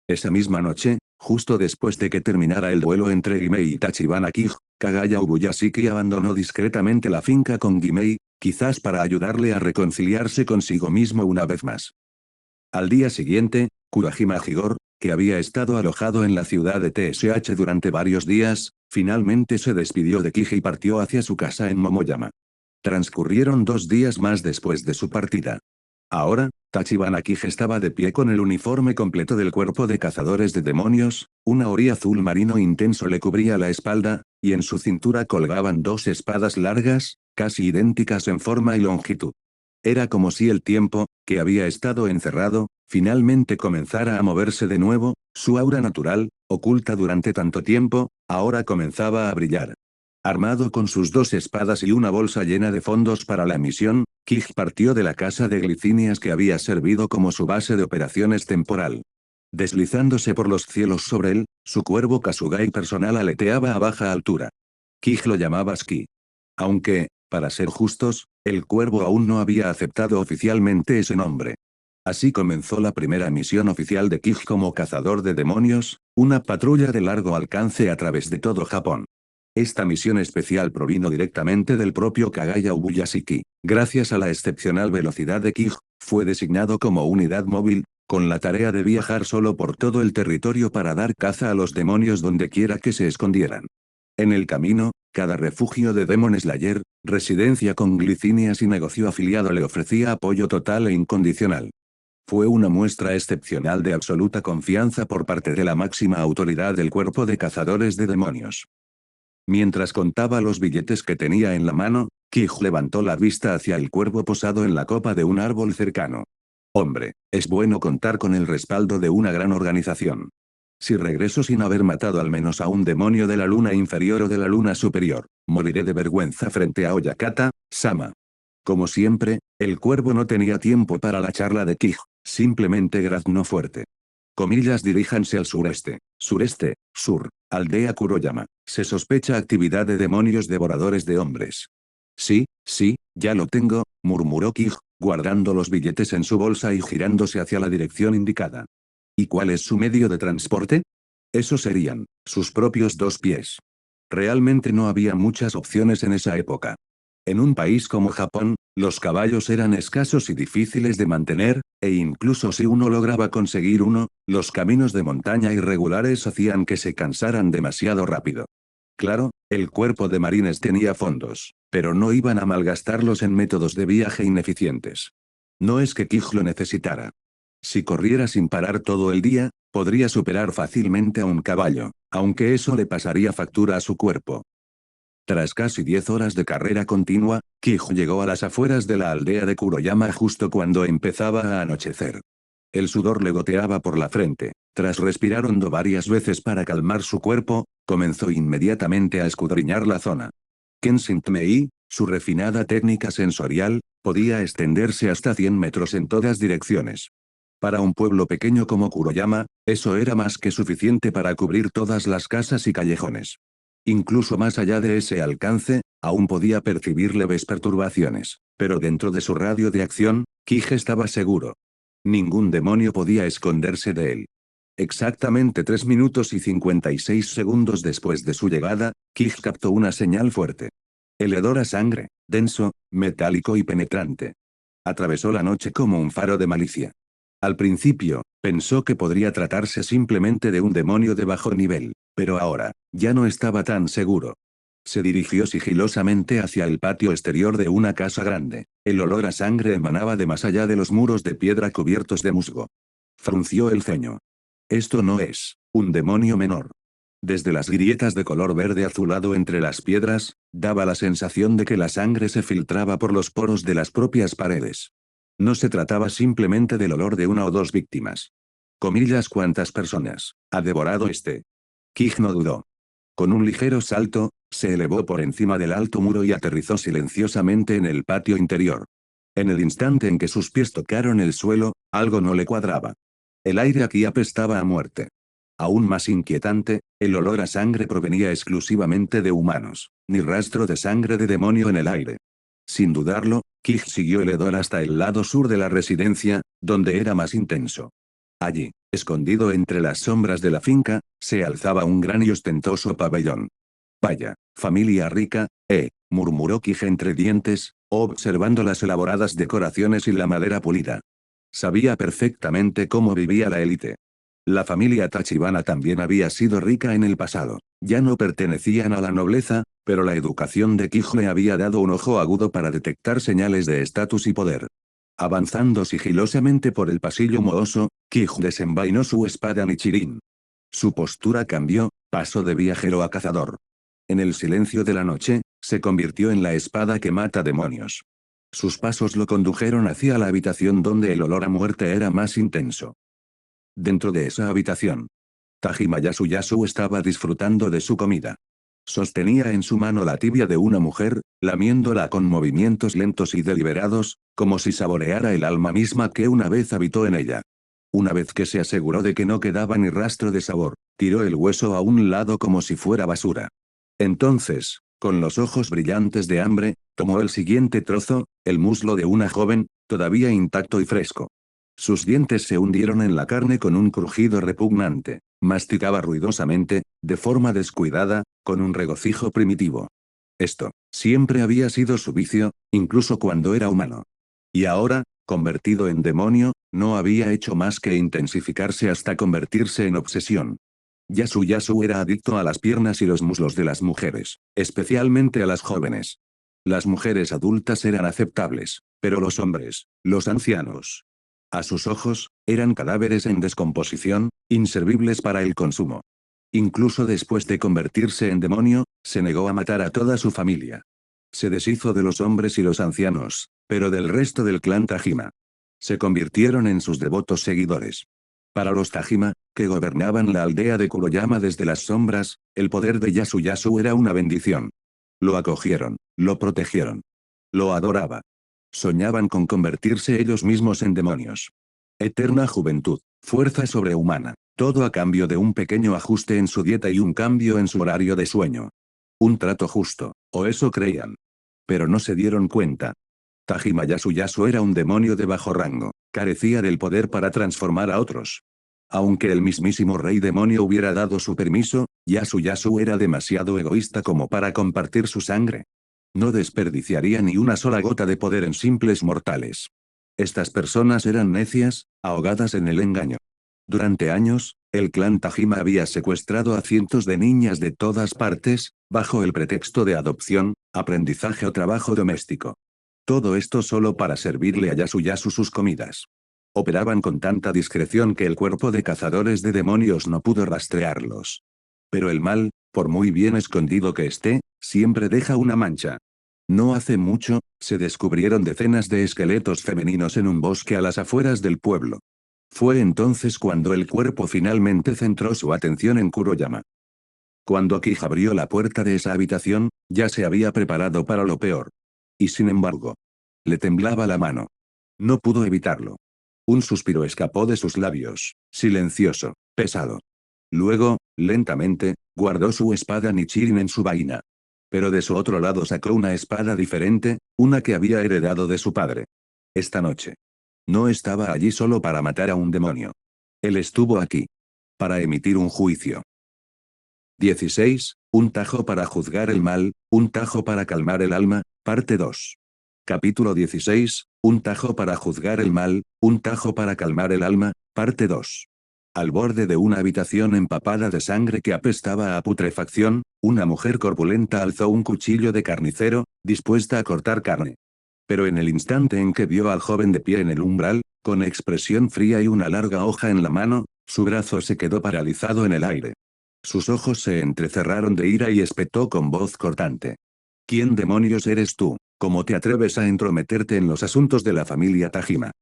Esa misma noche, justo después de que terminara el duelo entre Gimei y Tachibana Kij, Kagaya Ubuyashiki abandonó discretamente la finca con Gimei, quizás para ayudarle a reconciliarse consigo mismo una vez más. Al día siguiente, Kurajima Higor, que había estado alojado en la ciudad de TSH durante varios días, finalmente se despidió de Kij y partió hacia su casa en Momoyama. Transcurrieron 2 días más después de su partida. Ahora, Tachibana Kij estaba de pie con el uniforme completo del cuerpo de cazadores de demonios, una ori azul marino intenso le cubría la espalda, y en su cintura colgaban 2 espadas largas, casi idénticas en forma y longitud. Era como si el tiempo, que había estado encerrado, finalmente comenzara a moverse de nuevo, su aura natural, oculta durante tanto tiempo, ahora comenzaba a brillar. Armado con sus 2 espadas y una bolsa llena de fondos para la misión, Kij partió de la casa de glicinias que había servido como su base de operaciones temporal. Deslizándose por los cielos sobre él, su cuervo Kasugai personal aleteaba a baja altura. Kij lo llamaba Ski. Aunque, para ser justos, el cuervo aún no había aceptado oficialmente ese nombre. Así comenzó la primera misión oficial de Kij como cazador de demonios, una patrulla de largo alcance a través de todo Japón. Esta misión especial provino directamente del propio Kagaya Ubuyashiki. Gracias a la excepcional velocidad de Kij, fue designado como unidad móvil, con la tarea de viajar solo por todo el territorio para dar caza a los demonios donde quiera que se escondieran. En el camino, cada refugio de Demon Slayer, residencia con glicinias y negocio afiliado le ofrecía apoyo total e incondicional. Fue una muestra excepcional de absoluta confianza por parte de la máxima autoridad del cuerpo de cazadores de demonios. Mientras contaba los billetes que tenía en la mano, Kij levantó la vista hacia el cuervo posado en la copa de un árbol cercano. Hombre, es bueno contar con el respaldo de una gran organización. Si regreso sin haber matado al menos a un demonio de la luna inferior o de la luna superior, moriré de vergüenza frente a Oyakata, Sama. Como siempre, el cuervo no tenía tiempo para la charla de Kij, simplemente graznó fuerte. Comillas diríjanse al sureste, sur, aldea Kuroyama. Se sospecha actividad de demonios devoradores de hombres. Sí, ya lo tengo, murmuró Kij, guardando los billetes en su bolsa y girándose hacia la dirección indicada. ¿Y cuál es su medio de transporte? Esos serían sus propios 2 pies. Realmente no había muchas opciones en esa época. En un país como Japón, los caballos eran escasos y difíciles de mantener, e incluso si uno lograba conseguir uno, los caminos de montaña irregulares hacían que se cansaran demasiado rápido. Claro, el cuerpo de marines tenía fondos. Pero no iban a malgastarlos en métodos de viaje ineficientes. No es que Kij lo necesitara. Si corriera sin parar todo el día, podría superar fácilmente a un caballo, aunque eso le pasaría factura a su cuerpo. Tras casi 10 horas de carrera continua, Kij llegó a las afueras de la aldea de Kuroyama justo cuando empezaba a anochecer. El sudor le goteaba por la frente. Tras respirar hondo varias veces para calmar su cuerpo, comenzó inmediatamente a escudriñar la zona. Kenshin-mei, su refinada técnica sensorial, podía extenderse hasta 100 metros en todas direcciones. Para un pueblo pequeño como Kuroyama, eso era más que suficiente para cubrir todas las casas y callejones. Incluso más allá de ese alcance, aún podía percibir leves perturbaciones, pero dentro de su radio de acción, Kij estaba seguro. Ningún demonio podía esconderse de él. Exactamente 3 minutos y 56 segundos después de su llegada, Kij captó una señal fuerte. El hedor a sangre, denso, metálico y penetrante. Atravesó la noche como un faro de malicia. Al principio, pensó que podría tratarse simplemente de un demonio de bajo nivel, pero ahora, ya no estaba tan seguro. Se dirigió sigilosamente hacia el patio exterior de una casa grande. El olor a sangre emanaba de más allá de los muros de piedra cubiertos de musgo. Frunció el ceño. Esto no es un demonio menor. Desde las grietas de color verde azulado entre las piedras, daba la sensación de que la sangre se filtraba por los poros de las propias paredes. No se trataba simplemente del olor de una o dos víctimas. Comillas, ¿cuántas personas ha devorado este? Kij no dudó. Con un ligero salto, se elevó por encima del alto muro y aterrizó silenciosamente en el patio interior. En el instante en que sus pies tocaron el suelo, algo no le cuadraba. El aire aquí apestaba a muerte. Aún más inquietante, el olor a sangre provenía exclusivamente de humanos, ni rastro de sangre de demonio en el aire. Sin dudarlo, Kij siguió el hedor hasta el lado sur de la residencia, donde era más intenso. Allí, escondido entre las sombras de la finca, se alzaba un gran y ostentoso pabellón. Vaya, familia rica, murmuró Kij entre dientes, observando las elaboradas decoraciones y la madera pulida. Sabía perfectamente cómo vivía la élite. La familia Tachibana también había sido rica en el pasado. Ya no pertenecían a la nobleza, pero la educación de Kij le había dado un ojo agudo para detectar señales de estatus y poder. Avanzando sigilosamente por el pasillo mohoso, Kij desenvainó su espada Nichirin. Su postura cambió, pasó de viajero a cazador. En el silencio de la noche, se convirtió en la espada que mata demonios. Sus pasos lo condujeron hacia la habitación donde el olor a muerte era más intenso. Dentro de esa habitación, Tajima Yasuyasu estaba disfrutando de su comida. Sostenía en su mano la tibia de una mujer, lamiéndola con movimientos lentos y deliberados, como si saboreara el alma misma que una vez habitó en ella. Una vez que se aseguró de que no quedaba ni rastro de sabor, tiró el hueso a un lado como si fuera basura. Entonces, con los ojos brillantes de hambre, tomó el siguiente trozo, el muslo de una joven, todavía intacto y fresco. Sus dientes se hundieron en la carne con un crujido repugnante. Masticaba ruidosamente, de forma descuidada, con un regocijo primitivo. Esto, siempre había sido su vicio, incluso cuando era humano. Y ahora, convertido en demonio, no había hecho más que intensificarse hasta convertirse en obsesión. Yasuyasu era adicto a las piernas y los muslos de las mujeres, especialmente a las jóvenes. Las mujeres adultas eran aceptables, pero los hombres, los ancianos, a sus ojos, eran cadáveres en descomposición, inservibles para el consumo. Incluso después de convertirse en demonio, se negó a matar a toda su familia. Se deshizo de los hombres y los ancianos, pero del resto del clan Tajima. Se convirtieron en sus devotos seguidores. Para los Tajima, que gobernaban la aldea de Kuroyama desde las sombras, el poder de Yasuyasu era una bendición. Lo acogieron, lo protegieron. Lo adoraba. Soñaban con convertirse ellos mismos en demonios. Eterna juventud, fuerza sobrehumana, todo a cambio de un pequeño ajuste en su dieta y un cambio en su horario de sueño. Un trato justo, o eso creían. Pero no se dieron cuenta. Tajima Yasuyasu era un demonio de bajo rango, carecía del poder para transformar a otros. Aunque el mismísimo rey demonio hubiera dado su permiso, Yasuyasu era demasiado egoísta como para compartir su sangre. No desperdiciaría ni una sola gota de poder en simples mortales. Estas personas eran necias, ahogadas en el engaño. Durante años, el clan Tajima había secuestrado a cientos de niñas de todas partes, bajo el pretexto de adopción, Aprendizaje o trabajo doméstico. Todo esto solo para servirle a Yasuyasu sus comidas. Operaban con tanta discreción que el cuerpo de cazadores de demonios no pudo rastrearlos. Pero el mal, por muy bien escondido que esté, siempre deja una mancha. No hace mucho, se descubrieron decenas de esqueletos femeninos en un bosque a las afueras del pueblo. Fue entonces cuando el cuerpo finalmente centró su atención en Kuroyama. Cuando Kij abrió la puerta de esa habitación, ya se había preparado para lo peor. Y sin embargo, le temblaba la mano. No pudo evitarlo. Un suspiro escapó de sus labios, silencioso, pesado. Luego, lentamente, guardó su espada Nichirin en su vaina. Pero de su otro lado sacó una espada diferente, una que había heredado de su padre. Esta noche. No estaba allí solo para matar a un demonio. Él estuvo aquí. Para emitir un juicio. 16. Un tajo para juzgar el mal, un tajo para calmar el alma, parte 2. Capítulo 16. Un tajo para juzgar el mal, un tajo para calmar el alma, parte 2. Al borde de una habitación empapada de sangre que apestaba a putrefacción, una mujer corpulenta alzó un cuchillo de carnicero, dispuesta a cortar carne. Pero en el instante en que vio al joven de pie en el umbral, con expresión fría y una larga hoja en la mano, su brazo se quedó paralizado en el aire. Sus ojos se entrecerraron de ira y espetó con voz cortante. ¿Quién demonios eres tú? ¿Cómo te atreves a entrometerte en los asuntos de la familia Tajima?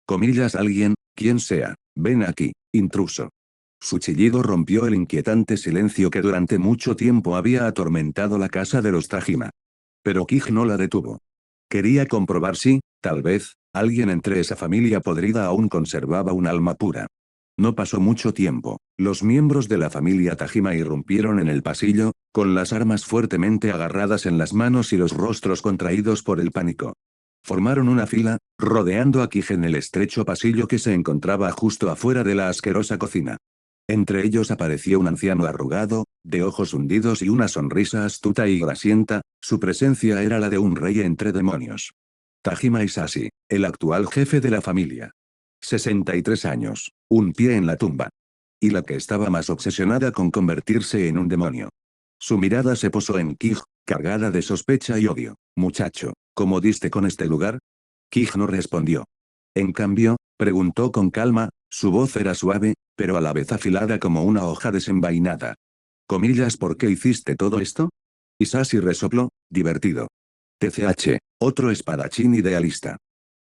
Comillas alguien, quien sea, ven aquí, intruso. Su chillido rompió el inquietante silencio que durante mucho tiempo había atormentado la casa de los Tajima. Pero Kij no la detuvo. Quería comprobar si, tal vez, alguien entre esa familia podrida aún conservaba un alma pura. No pasó mucho tiempo. Los miembros de la familia Tajima irrumpieron en el pasillo, con las armas fuertemente agarradas en las manos y los rostros contraídos por el pánico. Formaron una fila, rodeando a Kij en el estrecho pasillo que se encontraba justo afuera de la asquerosa cocina. Entre ellos apareció un anciano arrugado, de ojos hundidos y una sonrisa astuta y grasienta, su presencia era la de un rey entre demonios. Tajima Isashi, el actual jefe de la familia. 63 años, un pie en la tumba. Y la que estaba más obsesionada con convertirse en un demonio. Su mirada se posó en Kij, cargada de sospecha y odio. Muchacho, ¿cómo diste con este lugar? Kij no respondió. En cambio, preguntó con calma, su voz era suave, pero a la vez afilada como una hoja desenvainada. Comillas, ¿por qué hiciste todo esto? Isashi resopló, divertido. TCH, otro espadachín idealista.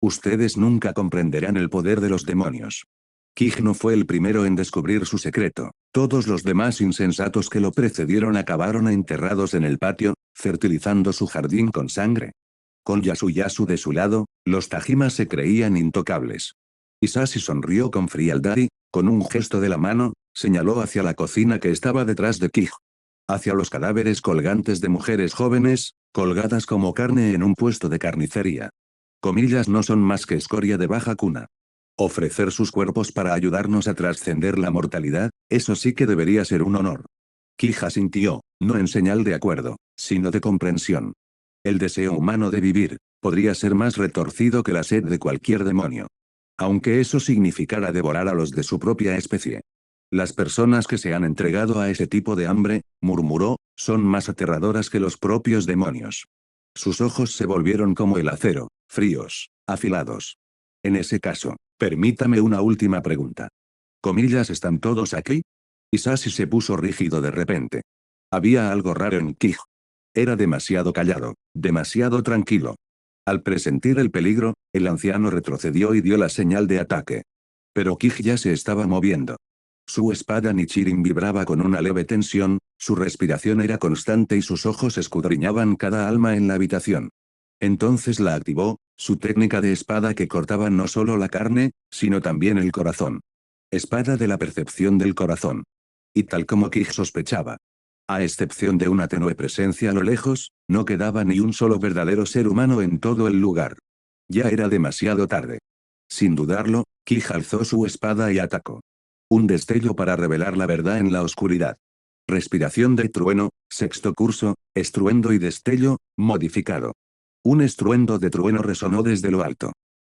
Ustedes nunca comprenderán el poder de los demonios. Kij no fue el primero en descubrir su secreto. Todos los demás insensatos que lo precedieron acabaron enterrados en el patio, fertilizando su jardín con sangre. Con Yasuyasu de su lado, los Tajima se creían intocables. Isashi sonrió con frialdad y, con un gesto de la mano, señaló hacia la cocina que estaba detrás de Kij. Hacia los cadáveres colgantes de mujeres jóvenes, colgadas como carne en un puesto de carnicería. Comillas no son más que escoria de baja cuna. Ofrecer sus cuerpos para ayudarnos a trascender la mortalidad, eso sí que debería ser un honor. Kij asintió, no en señal de acuerdo, sino de comprensión. El deseo humano de vivir, podría ser más retorcido que la sed de cualquier demonio. Aunque eso significara devorar a los de su propia especie. Las personas que se han entregado a ese tipo de hambre, murmuró, son más aterradoras que los propios demonios. Sus ojos se volvieron como el acero, fríos, afilados. En ese caso, permítame una última pregunta. Comillas, ¿están todos aquí? Isashi se puso rígido de repente. Había algo raro en Kij. Era demasiado callado, demasiado tranquilo. Al presentir el peligro, el anciano retrocedió y dio la señal de ataque. Pero Kij ya se estaba moviendo. Su espada Nichirin vibraba con una leve tensión, su respiración era constante y sus ojos escudriñaban cada alma en la habitación. Entonces la activó, su técnica de espada que cortaba no solo la carne, sino también el corazón. Espada de la percepción del corazón. Y tal como Kij sospechaba. A excepción de una tenue presencia a lo lejos, no quedaba ni un solo verdadero ser humano en todo el lugar. Ya era demasiado tarde. Sin dudarlo, Kij alzó su espada y atacó. Un destello para revelar la verdad en la oscuridad. Respiración de trueno, sexto curso, estruendo y destello, modificado. Un estruendo de trueno resonó desde lo alto.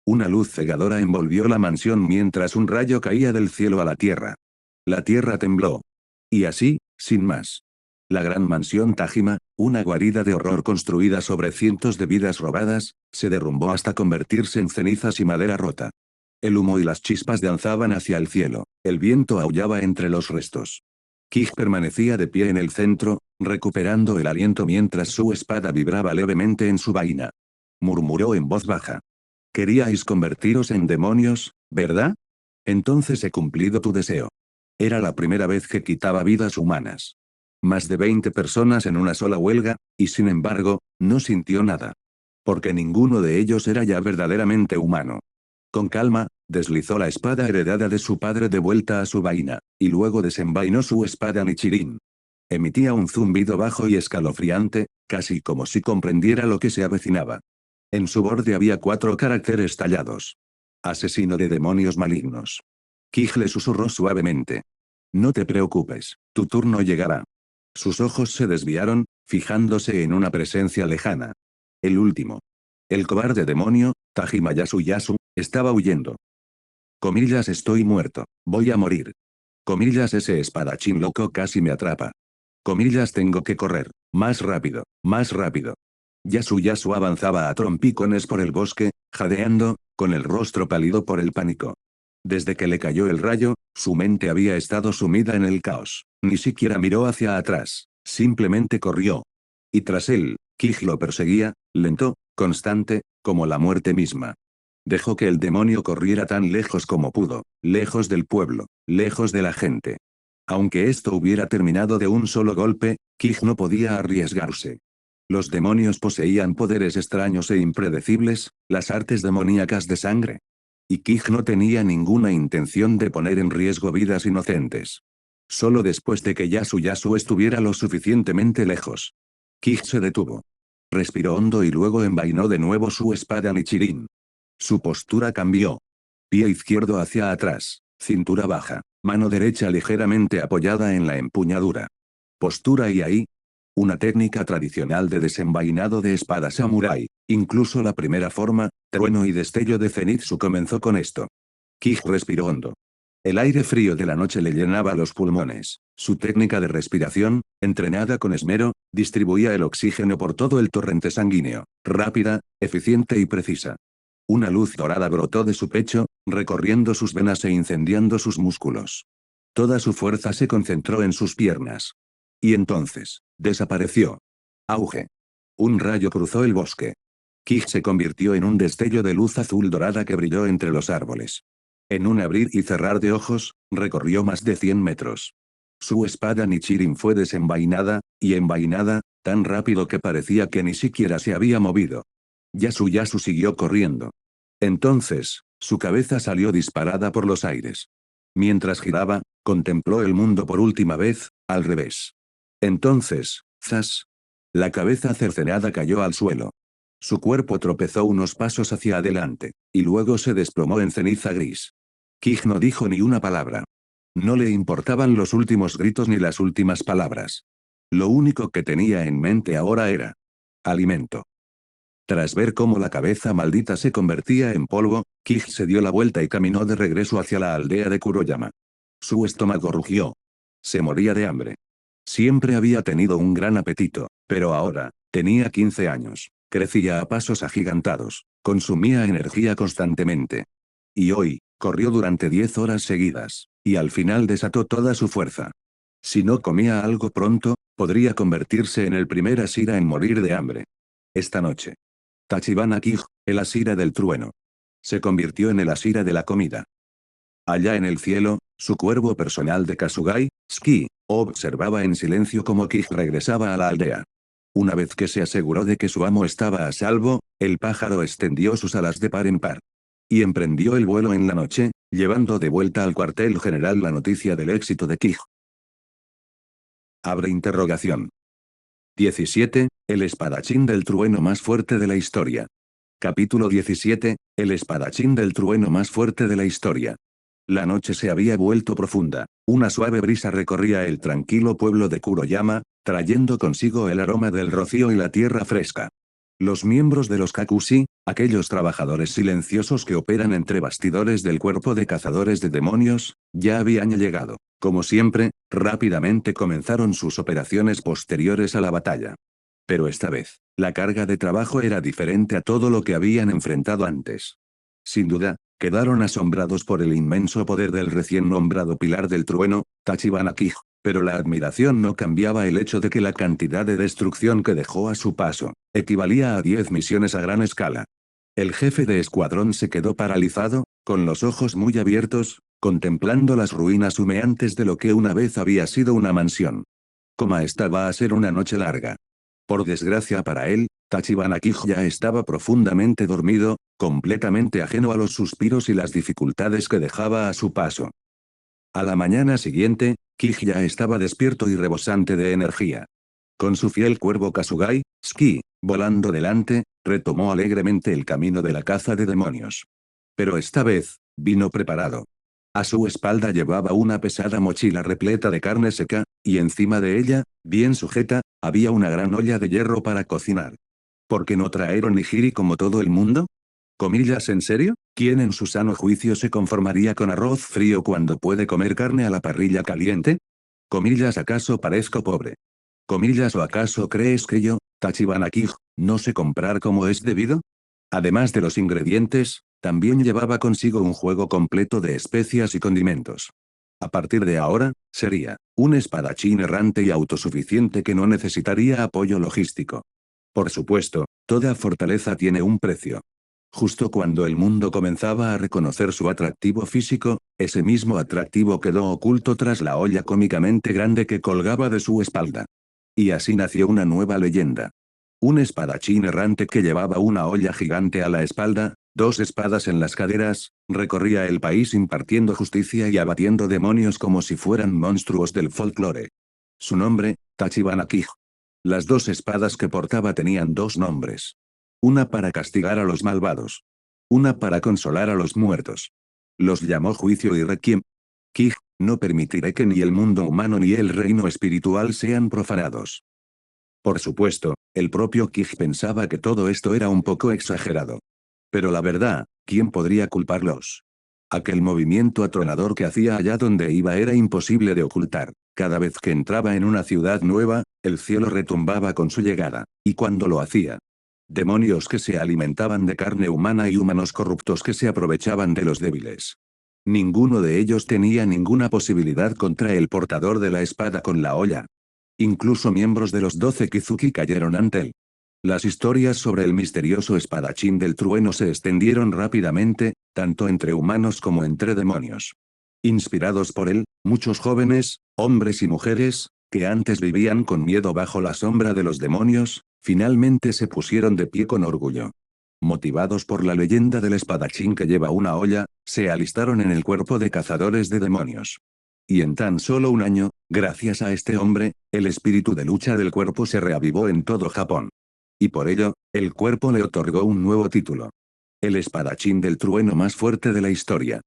Una luz cegadora envolvió la mansión mientras un rayo caía del cielo a la tierra. La tierra tembló. Y así, sin más. La gran mansión Tajima, Una guarida de horror construida sobre cientos de vidas robadas, se derrumbó hasta convertirse en cenizas y madera rota. El humo y las chispas danzaban hacia el cielo, el viento aullaba entre los restos. Kij permanecía de pie en el centro, recuperando el aliento mientras su espada vibraba levemente en su vaina. Murmuró en voz baja. Queríais convertiros en demonios, ¿verdad? Entonces he cumplido tu deseo. Era la primera vez que quitaba vidas humanas. Más de 20 personas en una sola huelga, y sin embargo, no sintió nada. Porque ninguno de ellos era ya verdaderamente humano. Con calma, deslizó la espada heredada de su padre de vuelta a su vaina, y luego desenvainó su espada Nichirin. Emitía un zumbido bajo y escalofriante, casi como si comprendiera lo que se avecinaba. En su borde había 4 caracteres tallados. Asesino de demonios malignos. Kij le susurró suavemente. No te preocupes, tu turno llegará. Sus ojos se desviaron, fijándose en una presencia lejana. El último. El cobarde demonio, Tajima Yasuyasu, estaba huyendo. Comillas, estoy muerto, voy a morir. Comillas, ese espadachín loco casi me atrapa. Comillas, tengo que correr, más rápido, más rápido. Yasuyasu avanzaba a trompicones por el bosque, jadeando, con el rostro pálido por el pánico. Desde que le cayó el rayo, su mente había estado sumida en el caos. Ni siquiera miró hacia atrás, simplemente corrió. Y tras él, Kij lo perseguía, lento, constante, como la muerte misma. Dejó que el demonio corriera tan lejos como pudo, lejos del pueblo, lejos de la gente. Aunque esto hubiera terminado de un solo golpe, Kij no podía arriesgarse. Los demonios poseían poderes extraños e impredecibles, las artes demoníacas de sangre. Y Kij no tenía ninguna intención de poner en riesgo vidas inocentes. Solo después de que Yasuyasu estuviera lo suficientemente lejos. Kij se detuvo. Respiró hondo y luego envainó de nuevo su espada Nichirin. Su postura cambió. Pie izquierdo hacia atrás, cintura baja, mano derecha ligeramente apoyada en la empuñadura. Postura y ahí. Una técnica tradicional de desenvainado de espada samurái, incluso la primera forma, trueno y destello de Zenitsu comenzó con esto. Kij respiró hondo. El aire frío de la noche le llenaba los pulmones. Su técnica de respiración, entrenada con esmero, distribuía el oxígeno por todo el torrente sanguíneo, rápida, eficiente y precisa. Una luz dorada brotó de su pecho, recorriendo sus venas e incendiando sus músculos. Toda su fuerza se concentró en sus piernas. Y entonces, desapareció. Auge. Un rayo cruzó el bosque. Kij se convirtió en un destello de luz azul dorada que brilló entre los árboles. En un abrir y cerrar de ojos, recorrió más de 100 metros. Su espada Nichirin fue desenvainada, y envainada, tan rápido que parecía que ni siquiera se había movido. Yasuyasu siguió corriendo. Entonces, su cabeza salió disparada por los aires. Mientras giraba, contempló el mundo por última vez, al revés. Entonces, ¡zas! La cabeza cercenada cayó al suelo. Su cuerpo tropezó unos pasos hacia adelante, y luego se desplomó en ceniza gris. Kij no dijo ni una palabra. No le importaban los últimos gritos ni las últimas palabras. Lo único que tenía en mente ahora era alimento. Tras ver cómo la cabeza maldita se convertía en polvo, Kij se dio la vuelta y caminó de regreso hacia la aldea de Kuroyama. Su estómago rugió. Se moría de hambre. Siempre había tenido un gran apetito, pero ahora, tenía 15 años, crecía a pasos agigantados, consumía energía constantemente. Y hoy, corrió durante 10 horas seguidas, y al final desató toda su fuerza. Si no comía algo pronto, podría convertirse en el primer Ashira en morir de hambre. Esta noche. Tachibana Kij, el Ashira del trueno. Se convirtió en el Ashira de la comida. Allá en el cielo, su cuervo personal de Kasugai, Ski, observaba en silencio cómo Kij regresaba a la aldea. Una vez que se aseguró de que su amo estaba a salvo, el pájaro extendió sus alas de par en par. Y emprendió el vuelo en la noche, llevando de vuelta al cuartel general la noticia del éxito de Kij. Abre interrogación. 17. El espadachín del trueno más fuerte de la historia. Capítulo 17. El espadachín del trueno más fuerte de la historia. La noche se había vuelto profunda. Una suave brisa recorría el tranquilo pueblo de Kuroyama, trayendo consigo el aroma del rocío y la tierra fresca. Los miembros de los Kakushi, aquellos trabajadores silenciosos que operan entre bastidores del cuerpo de cazadores de demonios, ya habían llegado. Como siempre, rápidamente comenzaron sus operaciones posteriores a la batalla. Pero esta vez, la carga de trabajo era diferente a todo lo que habían enfrentado antes. Sin duda, quedaron asombrados por el inmenso poder del recién nombrado Pilar del Trueno, Tachibana Kij, pero la admiración no cambiaba el hecho de que la cantidad de destrucción que dejó a su paso, equivalía a 10 misiones a gran escala. El jefe de escuadrón se quedó paralizado, con los ojos muy abiertos, contemplando las ruinas humeantes de lo que una vez había sido una mansión. Como esta va a ser una noche larga. Por desgracia para él, Tachibana Kij ya estaba profundamente dormido, completamente ajeno a los suspiros y las dificultades que dejaba a su paso. A la mañana siguiente, Kij ya estaba despierto y rebosante de energía. Con su fiel cuervo Kasugai, Ski, volando delante, retomó alegremente el camino de la caza de demonios. Pero esta vez, vino preparado. A su espalda llevaba una pesada mochila repleta de carne seca, y encima de ella, bien sujeta, había una gran olla de hierro para cocinar. ¿Por qué no traer onigiri como todo el mundo? ¿Comillas en serio? ¿Quién en su sano juicio se conformaría con arroz frío cuando puede comer carne a la parrilla caliente? ¿Comillas acaso parezco pobre? ¿Comillas o acaso crees que yo, Tachibana Kij, no sé comprar como es debido? Además de los ingredientes, también llevaba consigo un juego completo de especias y condimentos. A partir de ahora, sería un espadachín errante y autosuficiente que no necesitaría apoyo logístico. Por supuesto, toda fortaleza tiene un precio. Justo cuando el mundo comenzaba a reconocer su atractivo físico, ese mismo atractivo quedó oculto tras la olla cómicamente grande que colgaba de su espalda. Y así nació una nueva leyenda. Un espadachín errante que llevaba una olla gigante a la espalda, dos espadas en las caderas, recorría el país impartiendo justicia y abatiendo demonios como si fueran monstruos del folclore. Su nombre, Tachibana Kij. Las dos espadas que portaba tenían dos nombres. Una para castigar a los malvados. Una para consolar a los muertos. Los llamó juicio y requiem. Kij, no permitiré que ni el mundo humano ni el reino espiritual sean profanados. Por supuesto, el propio Kij pensaba que todo esto era un poco exagerado. Pero la verdad, ¿quién podría culparlos? Aquel movimiento atronador que hacía allá donde iba era imposible de ocultar. Cada vez que entraba en una ciudad nueva, el cielo retumbaba con su llegada, y cuando lo hacía. Demonios que se alimentaban de carne humana y humanos corruptos que se aprovechaban de los débiles. Ninguno de ellos tenía ninguna posibilidad contra el portador de la espada con la olla. Incluso miembros de los 12 Kizuki cayeron ante él. Las historias sobre el misterioso espadachín del trueno se extendieron rápidamente, tanto entre humanos como entre demonios. Inspirados por él, muchos jóvenes, hombres y mujeres, que antes vivían con miedo bajo la sombra de los demonios, finalmente se pusieron de pie con orgullo. Motivados por la leyenda del espadachín que lleva una olla, se alistaron en el cuerpo de cazadores de demonios. Y en tan solo un año, gracias a este hombre, el espíritu de lucha del cuerpo se reavivó en todo Japón. Y por ello, el cuerpo le otorgó un nuevo título. El espadachín del trueno más fuerte de la historia.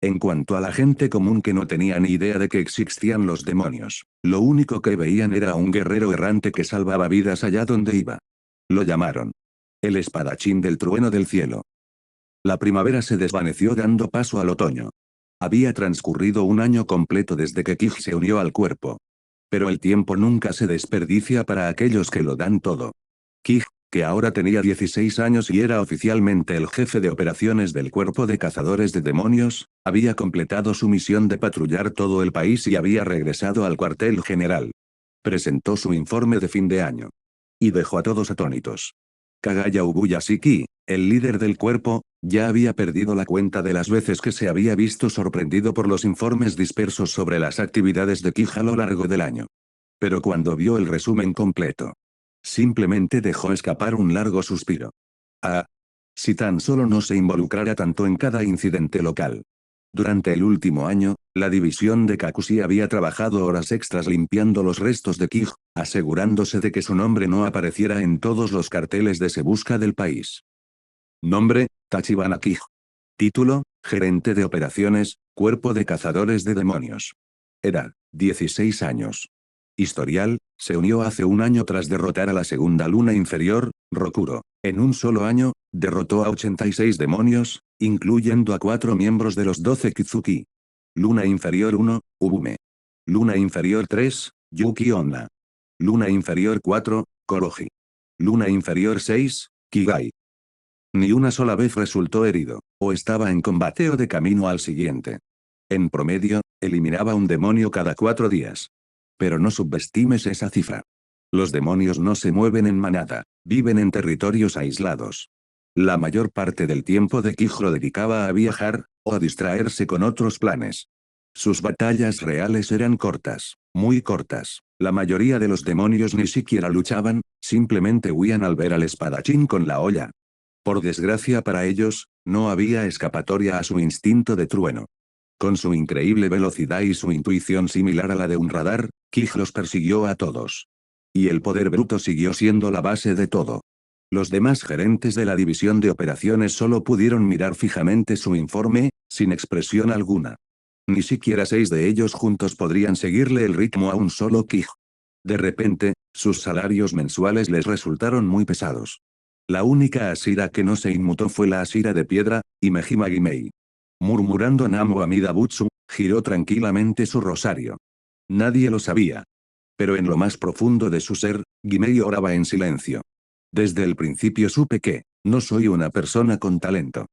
En cuanto a la gente común que no tenía ni idea de que existían los demonios, lo único que veían era a un guerrero errante que salvaba vidas allá donde iba. Lo llamaron el espadachín del trueno del cielo. La primavera se desvaneció dando paso al otoño. Había transcurrido un año completo desde que Kij se unió al cuerpo. Pero el tiempo nunca se desperdicia para aquellos que lo dan todo. Kij, que ahora tenía 16 años y era oficialmente el jefe de operaciones del cuerpo de cazadores de demonios, había completado su misión de patrullar todo el país y había regresado al cuartel general. Presentó su informe de fin de año. Y dejó a todos atónitos. Kagaya Ubuyashiki, el líder del cuerpo, ya había perdido la cuenta de las veces que se había visto sorprendido por los informes dispersos sobre las actividades de Kij a lo largo del año. Pero cuando vio el resumen completo, simplemente dejó escapar un largo suspiro. Ah, si tan solo no se involucrara tanto en cada incidente local. Durante el último año, la división de Kakushi había trabajado horas extras limpiando los restos de Kij, asegurándose de que su nombre no apareciera en todos los carteles de Se Busca del país. Nombre, Tachibana Kij. Título, Gerente de Operaciones, Cuerpo de Cazadores de Demonios. Edad, 16 años. Historial, se unió hace un año tras derrotar a la segunda luna inferior, Rokuro. En un solo año, derrotó a 86 demonios, incluyendo a 4 miembros de los 12 Kizuki. Luna inferior 1, Ubume. Luna inferior 3, Yuki Onna. Luna inferior 4, Koroji. Luna inferior 6, Kigai. Ni una sola vez resultó herido, o estaba en combate o de camino al siguiente. En promedio, eliminaba un demonio cada 4 días. Pero no subestimes esa cifra. Los demonios no se mueven en manada, viven en territorios aislados. La mayor parte del tiempo de Kij lo dedicaba a viajar, o a distraerse con otros planes. Sus batallas reales eran cortas, muy cortas. La mayoría de los demonios ni siquiera luchaban, simplemente huían al ver al espadachín con la olla. Por desgracia para ellos, no había escapatoria a su instinto de trueno. Con su increíble velocidad y su intuición similar a la de un radar, Kij los persiguió a todos. Y el poder bruto siguió siendo la base de todo. Los demás gerentes de la división de operaciones solo pudieron mirar fijamente su informe, sin expresión alguna. Ni siquiera 6 de ellos juntos podrían seguirle el ritmo a un solo Kij. De repente, sus salarios mensuales les resultaron muy pesados. La única Asira que no se inmutó fue la Asira de piedra, Imehima Gimei. Murmurando Namu Amida Butsu, giró tranquilamente su rosario. Nadie lo sabía. Pero en lo más profundo de su ser, Gimei oraba en silencio. Desde el principio supe que, no soy una persona con talento.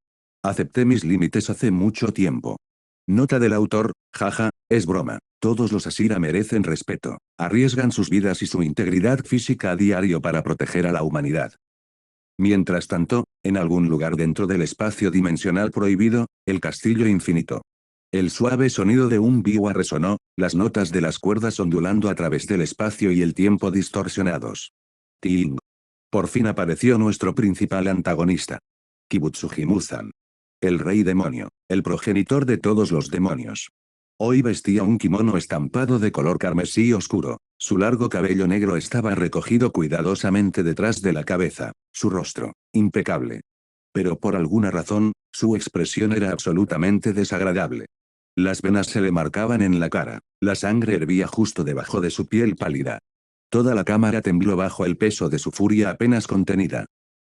Acepté mis límites hace mucho tiempo. Nota del autor, jaja, es broma. Todos los Asira merecen respeto. Arriesgan sus vidas y su integridad física a diario para proteger a la humanidad. Mientras tanto, en algún lugar dentro del espacio dimensional prohibido, el castillo infinito. El suave sonido de un biwa resonó, las notas de las cuerdas ondulando a través del espacio y el tiempo distorsionados. Ting. Por fin apareció nuestro principal antagonista. Kibutsuji-Muzan. El rey demonio, el progenitor de todos los demonios. Hoy vestía un kimono estampado de color carmesí oscuro, su largo cabello negro estaba recogido cuidadosamente detrás de la cabeza, su rostro, impecable. Pero por alguna razón, su expresión era absolutamente desagradable. Las venas se le marcaban en la cara, la sangre hervía justo debajo de su piel pálida. Toda la cámara tembló bajo el peso de su furia apenas contenida.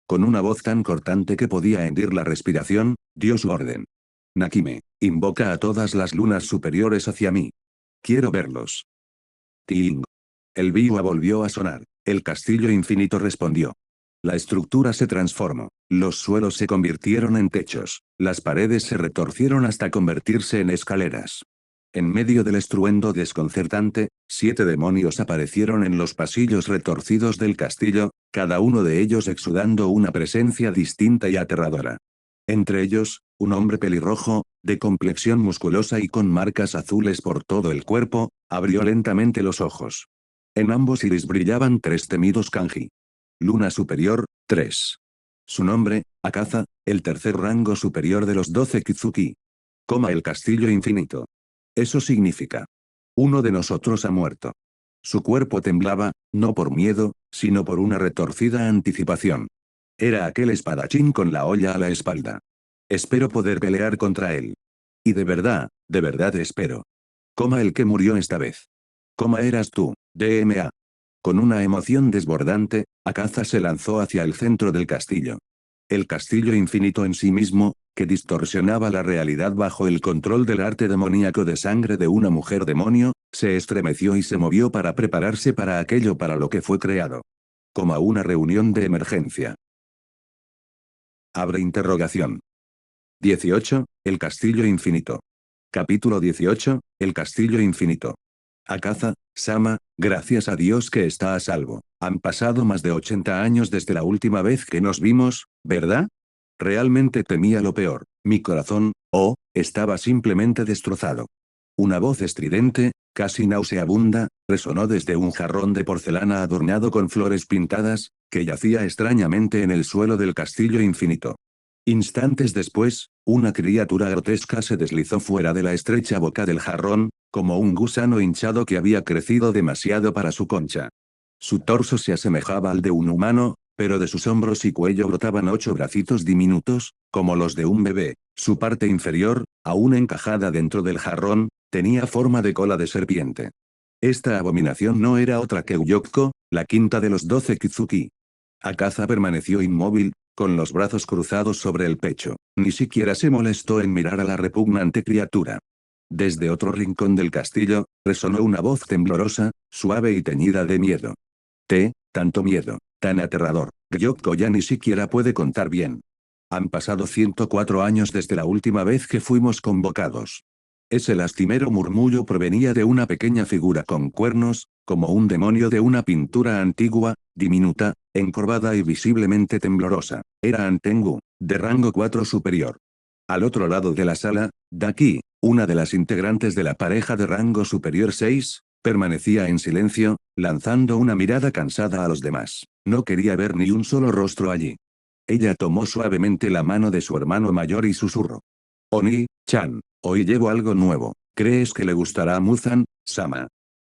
Con una voz tan cortante que podía hendir la respiración, dio su orden. Nakime, invoca a todas las lunas superiores hacia mí. Quiero verlos. Ting. El biwa volvió a sonar. El castillo infinito respondió. La estructura se transformó. Los suelos se convirtieron en techos. Las paredes se retorcieron hasta convertirse en escaleras. En medio del estruendo desconcertante, 7 demonios aparecieron en los pasillos retorcidos del castillo, cada uno de ellos exudando una presencia distinta y aterradora. Entre ellos, un hombre pelirrojo, de complexión musculosa y con marcas azules por todo el cuerpo, abrió lentamente los ojos. En ambos iris brillaban 3 temidos kanji. Luna superior, 3. Su nombre, Akaza, el tercer rango superior de los 12 Kizuki. El castillo infinito. Eso significa. Uno de nosotros ha muerto. Su cuerpo temblaba, no por miedo, sino por una retorcida anticipación. Era aquel espadachín con la olla a la espalda. Espero poder pelear contra él. Y de verdad espero. El que murió esta vez. Eras tú, DMA. Con una emoción desbordante, Akaza se lanzó hacia el centro del castillo. El castillo infinito en sí mismo, que distorsionaba la realidad bajo el control del arte demoníaco de sangre de una mujer demonio, se estremeció y se movió para prepararse para aquello para lo que fue creado. Como a una reunión de emergencia. Abre interrogación. 18. El castillo infinito. Capítulo 18. El castillo infinito. Akaza, Sama, gracias a Dios que está a salvo. Han pasado más de 80 años desde la última vez que nos vimos, ¿verdad? Realmente temía lo peor. Mi corazón, estaba simplemente destrozado. Una voz estridente, casi nauseabunda, resonó desde un jarrón de porcelana adornado con flores pintadas, que yacía extrañamente en el suelo del castillo infinito. Instantes después, una criatura grotesca se deslizó fuera de la estrecha boca del jarrón, como un gusano hinchado que había crecido demasiado para su concha. Su torso se asemejaba al de un humano, pero de sus hombros y cuello brotaban 8 bracitos diminutos, como los de un bebé. Su parte inferior, aún encajada dentro del jarrón, tenía forma de cola de serpiente. Esta abominación no era otra que Uyoko, la quinta de los 12 Kizuki. Akaza permaneció inmóvil, con los brazos cruzados sobre el pecho. Ni siquiera se molestó en mirar a la repugnante criatura. Desde otro rincón del castillo, resonó una voz temblorosa, suave y teñida de miedo. Tanto miedo. Tan aterrador. Gyokko ya ni siquiera puede contar bien. Han pasado 104 años desde la última vez que fuimos convocados. Ese lastimero murmullo provenía de una pequeña figura con cuernos, como un demonio de una pintura antigua, diminuta, encorvada y visiblemente temblorosa. Era Antengu, de rango 4 superior. Al otro lado de la sala, Daki, una de las integrantes de la pareja de rango superior 6, permanecía en silencio, lanzando una mirada cansada a los demás. No quería ver ni un solo rostro allí. Ella tomó suavemente la mano de su hermano mayor y susurró. Oni-chan, hoy llevo algo nuevo. ¿Crees que le gustará a Muzan, Sama?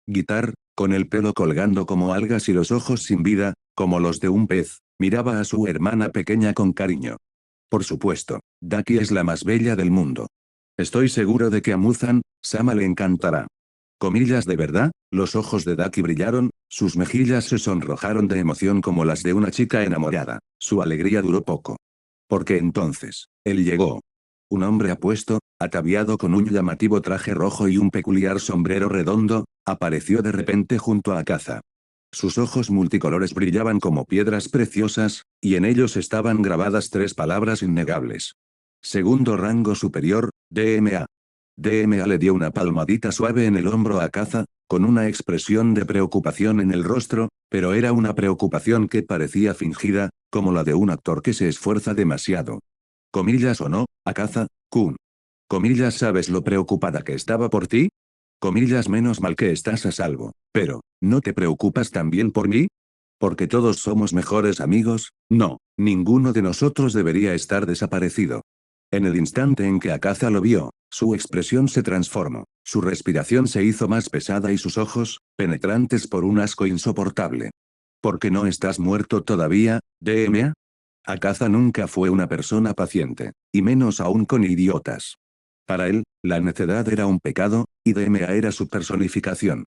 Guitar, con el pelo colgando como algas y los ojos sin vida, como los de un pez, miraba a su hermana pequeña con cariño. Por supuesto, Daki es la más bella del mundo. Estoy seguro de que a Muzan, Sama le encantará. Comillas de verdad, los ojos de Daki brillaron, sus mejillas se sonrojaron de emoción como las de una chica enamorada. Su alegría duró poco. Porque entonces, él llegó. Un hombre apuesto, ataviado con un llamativo traje rojo y un peculiar sombrero redondo, apareció de repente junto a Akaza. Sus ojos multicolores brillaban como piedras preciosas, y en ellos estaban grabadas 3 palabras innegables. Segundo rango superior, DMA. DMA le dio una palmadita suave en el hombro a Akaza, con una expresión de preocupación en el rostro, pero era una preocupación que parecía fingida, como la de un actor que se esfuerza demasiado. Comillas o no, Akaza-kun. Comillas, ¿sabes lo preocupada que estaba por ti? Comillas, menos mal que estás a salvo. Pero, ¿no te preocupas también por mí? ¿Porque todos somos mejores amigos? No, ninguno de nosotros debería estar desaparecido. En el instante en que Akaza lo vio, su expresión se transformó, su respiración se hizo más pesada y sus ojos, penetrantes por un asco insoportable. ¿Por qué no estás muerto todavía, DMA? Akaza nunca fue una persona paciente, y menos aún con idiotas. Para él, la necedad era un pecado, y DMA era su personificación.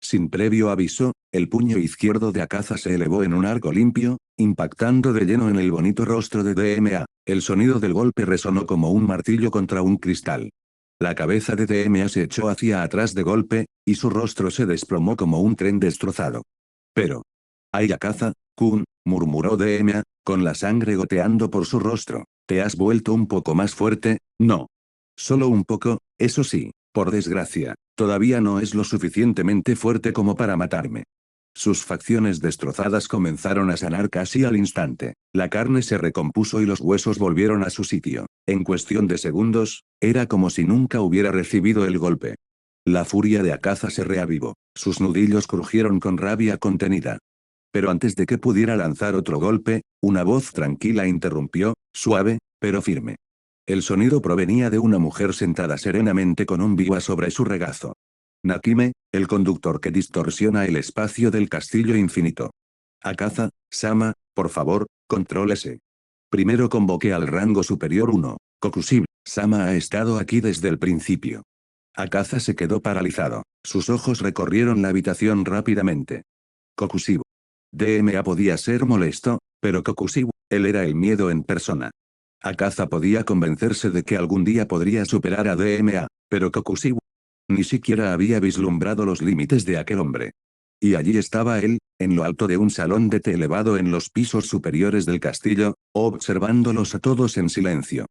Sin previo aviso, el puño izquierdo de Akaza se elevó en un arco limpio, impactando de lleno en el bonito rostro de DMA. El sonido del golpe resonó como un martillo contra un cristal. La cabeza de DMA se echó hacia atrás de golpe, y su rostro se desplomó como un tren destrozado. Pero. ¡Ay, Akaza-kun! Murmuró DMA, con la sangre goteando por su rostro. ¿Te has vuelto un poco más fuerte? No. Solo un poco, eso sí, por desgracia, todavía no es lo suficientemente fuerte como para matarme. Sus facciones destrozadas comenzaron a sanar casi al instante. La carne se recompuso y los huesos volvieron a su sitio. En cuestión de segundos, era como si nunca hubiera recibido el golpe. La furia de Akaza se reavivó. Sus nudillos crujieron con rabia contenida. Pero antes de que pudiera lanzar otro golpe, una voz tranquila interrumpió, suave, pero firme. El sonido provenía de una mujer sentada serenamente con un biwa sobre su regazo. Nakime, el conductor que distorsiona el espacio del castillo infinito. Akaza, Sama, por favor, contrólese. Primero convoqué al rango superior 1, Kokushibo. Sama ha estado aquí desde el principio. Akaza se quedó paralizado. Sus ojos recorrieron la habitación rápidamente. Kokushibo. DMA podía ser molesto, pero Kokushibo, él era el miedo en persona. Akaza podía convencerse de que algún día podría superar a DMA, pero Kokushibo ni siquiera había vislumbrado los límites de aquel hombre. Y allí estaba él, en lo alto de un salón de té elevado en los pisos superiores del castillo, observándolos a todos en silencio.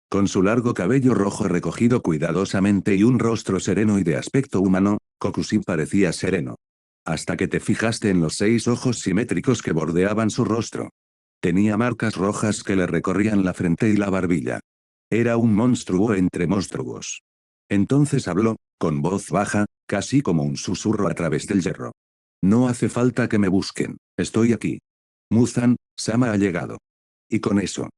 Con su largo cabello rojo recogido cuidadosamente y un rostro sereno y de aspecto humano, Kokushibo parecía sereno. Hasta que te fijaste en los 6 ojos simétricos que bordeaban su rostro. Tenía marcas rojas que le recorrían la frente y la barbilla. Era un monstruo entre monstruos. Entonces habló, con voz baja, casi como un susurro a través del hierro. No hace falta que me busquen, estoy aquí. Muzan, Sama ha llegado. Y con eso.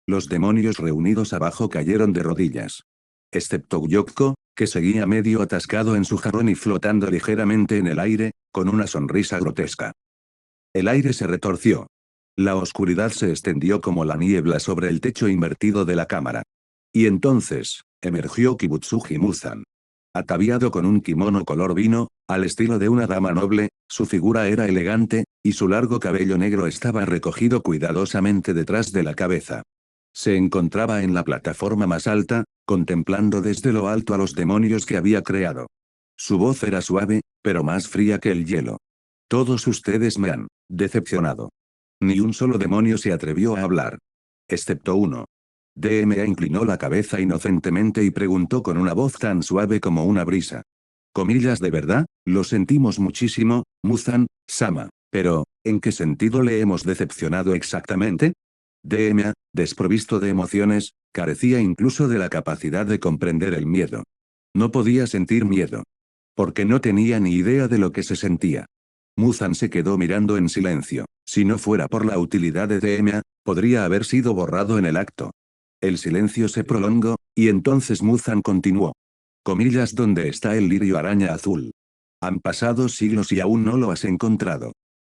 Los demonios reunidos abajo cayeron de rodillas. Excepto Gyokko, que seguía medio atascado en su jarrón y flotando ligeramente en el aire, con una sonrisa grotesca. El aire se retorció. La oscuridad se extendió como la niebla sobre el techo invertido de la cámara. Y entonces, emergió Kibutsuji Muzan. Ataviado con un kimono color vino, al estilo de una dama noble, su figura era elegante, y su largo cabello negro estaba recogido cuidadosamente detrás de la cabeza. Se encontraba en la plataforma más alta, contemplando desde lo alto a los demonios que había creado. Su voz era suave, pero más fría que el hielo. Todos ustedes me han decepcionado. Ni un solo demonio se atrevió a hablar. Excepto uno. DMA inclinó la cabeza inocentemente y preguntó con una voz tan suave como una brisa. Comillas, ¿de verdad? Lo sentimos muchísimo, Muzan-sama. Pero, ¿en qué sentido le hemos decepcionado exactamente? DMA, desprovisto de emociones, carecía incluso de la capacidad de comprender el miedo. No podía sentir miedo. Porque no tenía ni idea de lo que se sentía. Muzan se quedó mirando en silencio. Si no fuera por la utilidad de DMA, podría haber sido borrado en el acto. El silencio se prolongó, y entonces Muzan continuó. Comillas, ¿dónde está el lirio araña azul? Han pasado siglos y aún no lo has encontrado.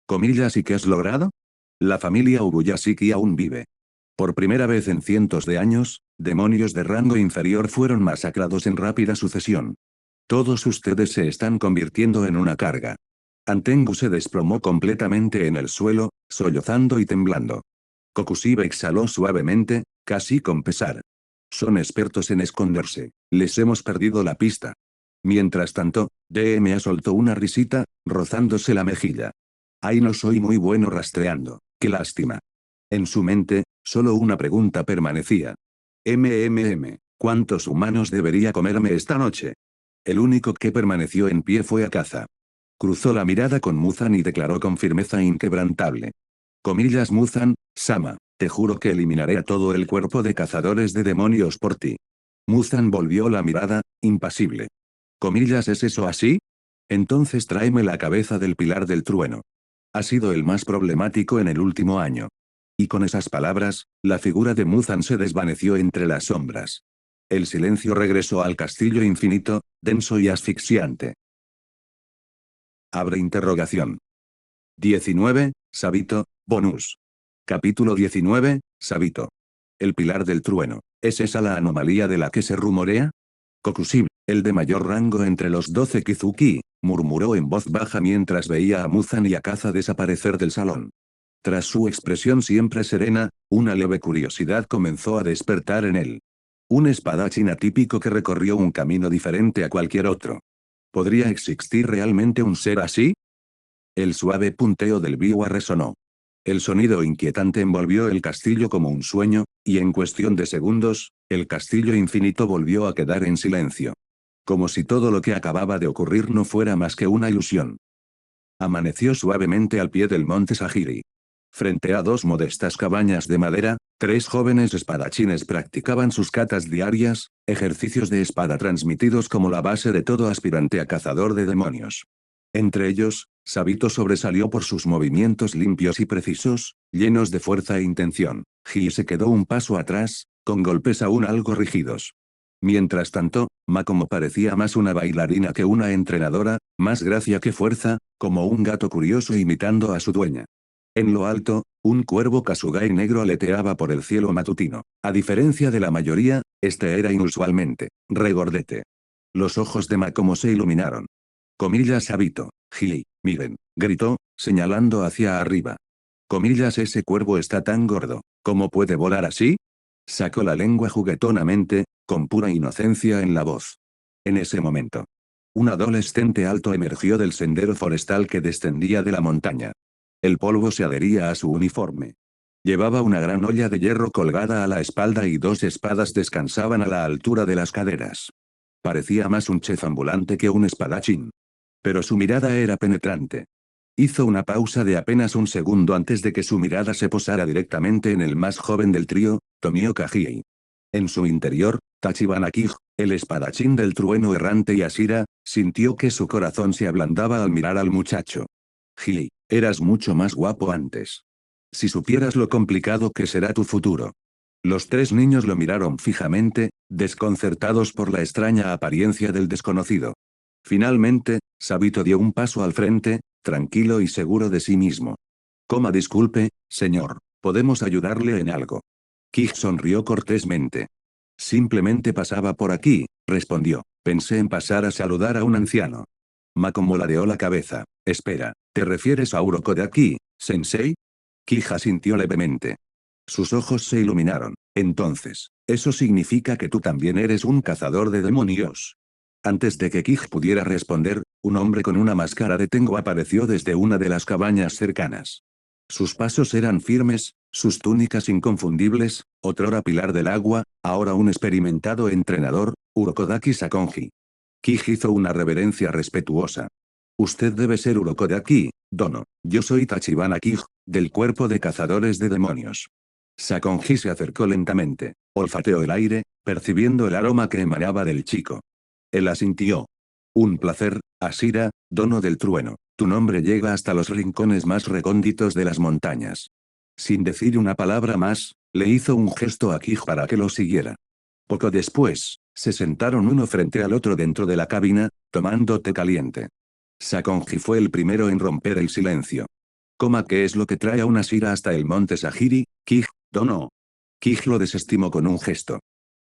Comillas, ¿y qué has logrado? La familia Ubuyashiki aún vive. Por primera vez en cientos de años, demonios de rango inferior fueron masacrados en rápida sucesión. Todos ustedes se están convirtiendo en una carga. Antengu se desplomó completamente en el suelo, sollozando y temblando. Kokushiba exhaló suavemente, casi con pesar. Son expertos en esconderse. Les hemos perdido la pista. Mientras tanto, DMA soltó una risita, rozándose la mejilla. Ay, no soy muy bueno rastreando. Qué lástima. En su mente, solo una pregunta permanecía. ¿Cuántos humanos debería comerme esta noche? El único que permaneció en pie fue Akaza. Cruzó la mirada con Muzan y declaró con firmeza inquebrantable. Comillas, Muzan-sama, te juro que eliminaré a todo el cuerpo de cazadores de demonios por ti. Muzan volvió la mirada, impasible. Comillas, ¿es eso así? Entonces tráeme la cabeza del pilar del trueno. Ha sido el más problemático en el último año. Y con esas palabras, la figura de Muzan se desvaneció entre las sombras. El silencio regresó al castillo infinito, denso y asfixiante. Abre interrogación. 19, Sabito, bonus. Capítulo 19, Sabito. El pilar del trueno. ¿Es esa la anomalía de la que se rumorea? Kokushiba, el de mayor rango entre los 12 Kizuki, murmuró en voz baja mientras veía a Muzan y a Kaza desaparecer del salón. Tras su expresión siempre serena, una leve curiosidad comenzó a despertar en él. Un espadachín atípico que recorrió un camino diferente a cualquier otro. ¿Podría existir realmente un ser así? El suave punteo del biwa resonó. El sonido inquietante envolvió el castillo como un sueño, y en cuestión de segundos, el castillo infinito volvió a quedar en silencio. Como si todo lo que acababa de ocurrir no fuera más que una ilusión. Amaneció suavemente al pie del monte Sahiri. Frente a dos modestas cabañas de madera, tres jóvenes espadachines practicaban sus catas diarias, ejercicios de espada transmitidos como la base de todo aspirante a cazador de demonios. Entre ellos, Sabito sobresalió por sus movimientos limpios y precisos, llenos de fuerza e intención. Ji se quedó un paso atrás, con golpes aún algo rígidos. Mientras tanto, Makomo parecía más una bailarina que una entrenadora, más gracia que fuerza, como un gato curioso imitando a su dueña. En lo alto, un cuervo Kasugai negro aleteaba por el cielo matutino. A diferencia de la mayoría, este era inusualmente regordete. Los ojos de Makomo se iluminaron. Comillas, Sabito. Ji, miren, gritó, señalando hacia arriba. Comillas, ese cuervo está tan gordo. ¿Cómo puede volar así? Sacó la lengua juguetonamente, con pura inocencia en la voz. En ese momento, un adolescente alto emergió del sendero forestal que descendía de la montaña. El polvo se adhería a su uniforme. Llevaba una gran olla de hierro colgada a la espalda y dos espadas descansaban a la altura de las caderas. Parecía más un chef ambulante que un espadachín. Pero su mirada era penetrante. Hizo una pausa de apenas un segundo antes de que su mirada se posara directamente en el más joven del trío, Tomioka Hiei. En su interior, Tachibana Kij, el espadachín del trueno errante y Ashira, sintió que su corazón se ablandaba al mirar al muchacho. Hiei, eras mucho más guapo antes. Si supieras lo complicado que será tu futuro. Los tres niños lo miraron fijamente, desconcertados por la extraña apariencia del desconocido. Finalmente, Sabito dio un paso al frente, tranquilo y seguro de sí mismo. Disculpe, señor, ¿podemos ayudarle en algo? Kij sonrió cortésmente. Simplemente pasaba por aquí, respondió. Pensé en pasar a saludar a un anciano. Makomo ladeó la cabeza. Espera, ¿te refieres a Uroko de aquí, sensei? Kij asintió levemente. Sus ojos se iluminaron. Entonces, ¿eso significa que tú también eres un cazador de demonios? Antes de que Kij pudiera responder, un hombre con una máscara de Tengu apareció desde una de las cabañas cercanas. Sus pasos eran firmes, sus túnicas inconfundibles, otrora pilar del agua, ahora un experimentado entrenador, Urokodaki Sakonji. Kij hizo una reverencia respetuosa. Usted debe ser Urokodaki, Dono. Yo soy Tachibana Kij, del cuerpo de cazadores de demonios. Sakonji se acercó lentamente, olfateó el aire, percibiendo el aroma que emanaba del chico. Él asintió. Un placer, Asira, Dono del trueno. Tu nombre llega hasta los rincones más recónditos de las montañas. Sin decir una palabra más, le hizo un gesto a Kij para que lo siguiera. Poco después, se sentaron uno frente al otro dentro de la cabina, tomando té caliente. Sakonji fue el primero en romper el silencio. ¿Qué es lo que trae a una Asira hasta el monte Sahiri, Kij, Dono? Kij lo desestimó con un gesto.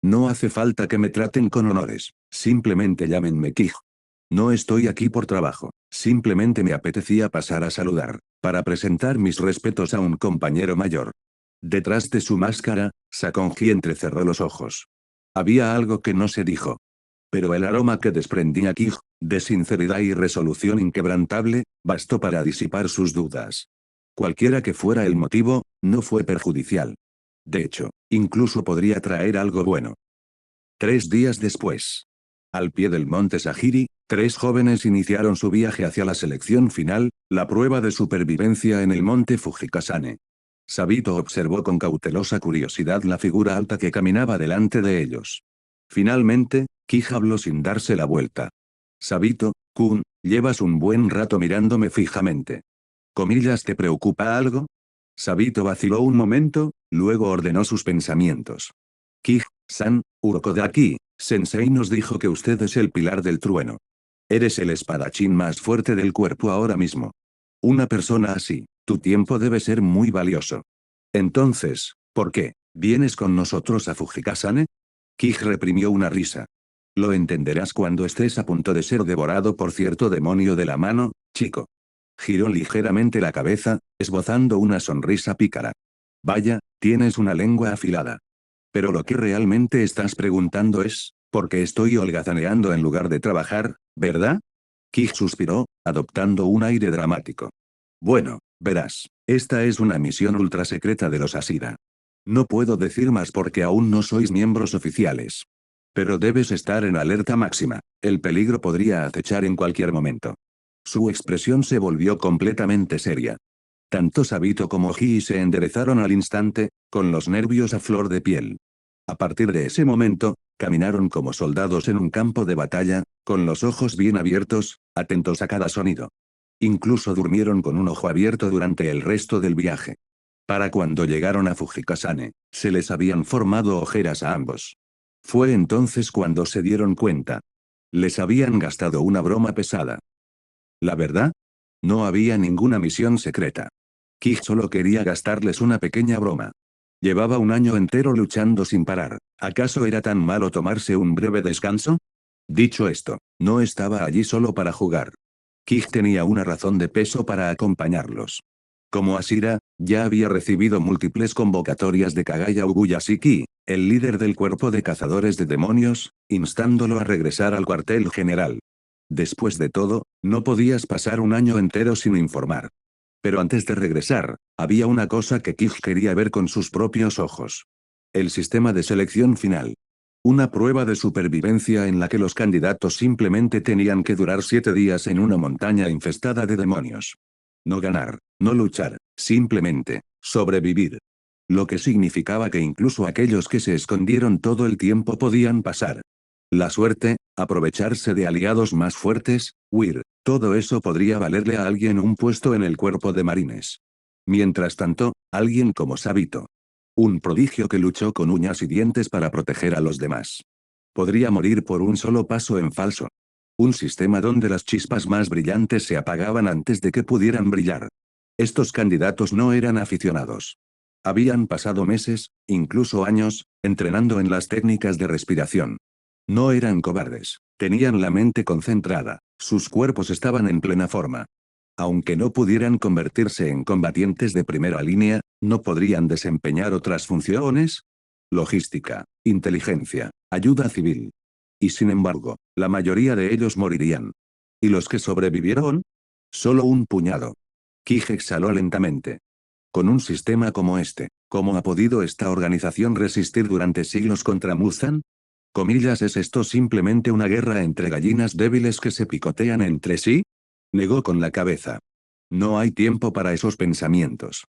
No hace falta que me traten con honores, simplemente llámenme Kij. No estoy aquí por trabajo, simplemente me apetecía pasar a saludar, para presentar mis respetos a un compañero mayor. Detrás de su máscara, Sakonji entrecerró los ojos. Había algo que no se dijo. Pero el aroma que desprendía Kij, de sinceridad y resolución inquebrantable, bastó para disipar sus dudas. Cualquiera que fuera el motivo, no fue perjudicial. De hecho, incluso podría traer algo bueno. 3 días después. Al pie del monte Sahiri, 3 jóvenes iniciaron su viaje hacia la selección final, la prueba de supervivencia en el monte Fujikasane. Sabito observó con cautelosa curiosidad la figura alta que caminaba delante de ellos. Finalmente, Kij habló sin darse la vuelta. Sabito-kun, llevas un buen rato mirándome fijamente. ¿Comillas te preocupa algo? Sabito vaciló un momento, luego ordenó sus pensamientos. Kij-san, Urokodaki, Sensei nos dijo que usted es el pilar del trueno. Eres el espadachín más fuerte del cuerpo ahora mismo. Una persona así, tu tiempo debe ser muy valioso. Entonces, ¿por qué? ¿Vienes con nosotros a Fujikasane? Kij reprimió una risa. Lo entenderás cuando estés a punto de ser devorado por cierto demonio de la mano, chico. Giró ligeramente la cabeza, esbozando una sonrisa pícara. Vaya, tienes una lengua afilada. Pero lo que realmente estás preguntando es, ¿por qué estoy holgazaneando en lugar de trabajar, verdad? Kij suspiró, adoptando un aire dramático. Bueno, verás, esta es una misión ultrasecreta de los Asira. No puedo decir más porque aún no sois miembros oficiales. Pero debes estar en alerta máxima, el peligro podría acechar en cualquier momento. Su expresión se volvió completamente seria. Tanto Sabito como Hii se enderezaron al instante, con los nervios a flor de piel. A partir de ese momento, caminaron como soldados en un campo de batalla, con los ojos bien abiertos, atentos a cada sonido. Incluso durmieron con un ojo abierto durante el resto del viaje. Para cuando llegaron a Fujikasane, se les habían formado ojeras a ambos. Fue entonces cuando se dieron cuenta. Les habían gastado una broma pesada. ¿La verdad? No había ninguna misión secreta. Kij solo quería gastarles una pequeña broma. Llevaba un año entero luchando sin parar. ¿Acaso era tan malo tomarse un breve descanso? Dicho esto, no estaba allí solo para jugar. Kij tenía una razón de peso para acompañarlos. Como Asira, ya había recibido múltiples convocatorias de Kagaya Ubuyashiki, el líder del cuerpo de cazadores de demonios, instándolo a regresar al cuartel general. Después de todo, no podías pasar un año entero sin informar. Pero antes de regresar, había una cosa que Kij quería ver con sus propios ojos. El sistema de selección final. Una prueba de supervivencia en la que los candidatos simplemente tenían que durar 7 días en una montaña infestada de demonios. No ganar, no luchar, simplemente, sobrevivir. Lo que significaba que incluso aquellos que se escondieron todo el tiempo podían pasar. La suerte, aprovecharse de aliados más fuertes, huir, todo eso podría valerle a alguien un puesto en el cuerpo de marines. Mientras tanto, alguien como Sabito. Un prodigio que luchó con uñas y dientes para proteger a los demás. Podría morir por un solo paso en falso. Un sistema donde las chispas más brillantes se apagaban antes de que pudieran brillar. Estos candidatos no eran aficionados. Habían pasado meses, incluso años, entrenando en las técnicas de respiración. No eran cobardes, tenían la mente concentrada, sus cuerpos estaban en plena forma. Aunque no pudieran convertirse en combatientes de primera línea, ¿no podrían desempeñar otras funciones? Logística, inteligencia, ayuda civil. Y sin embargo, la mayoría de ellos morirían. ¿Y los que sobrevivieron? Solo un puñado. Kij exhaló lentamente. Con un sistema como este, ¿cómo ha podido esta organización resistir durante siglos contra Muzan? Comillas, ¿es esto simplemente una guerra entre gallinas débiles que se picotean entre sí? Negó con la cabeza. No hay tiempo para esos pensamientos.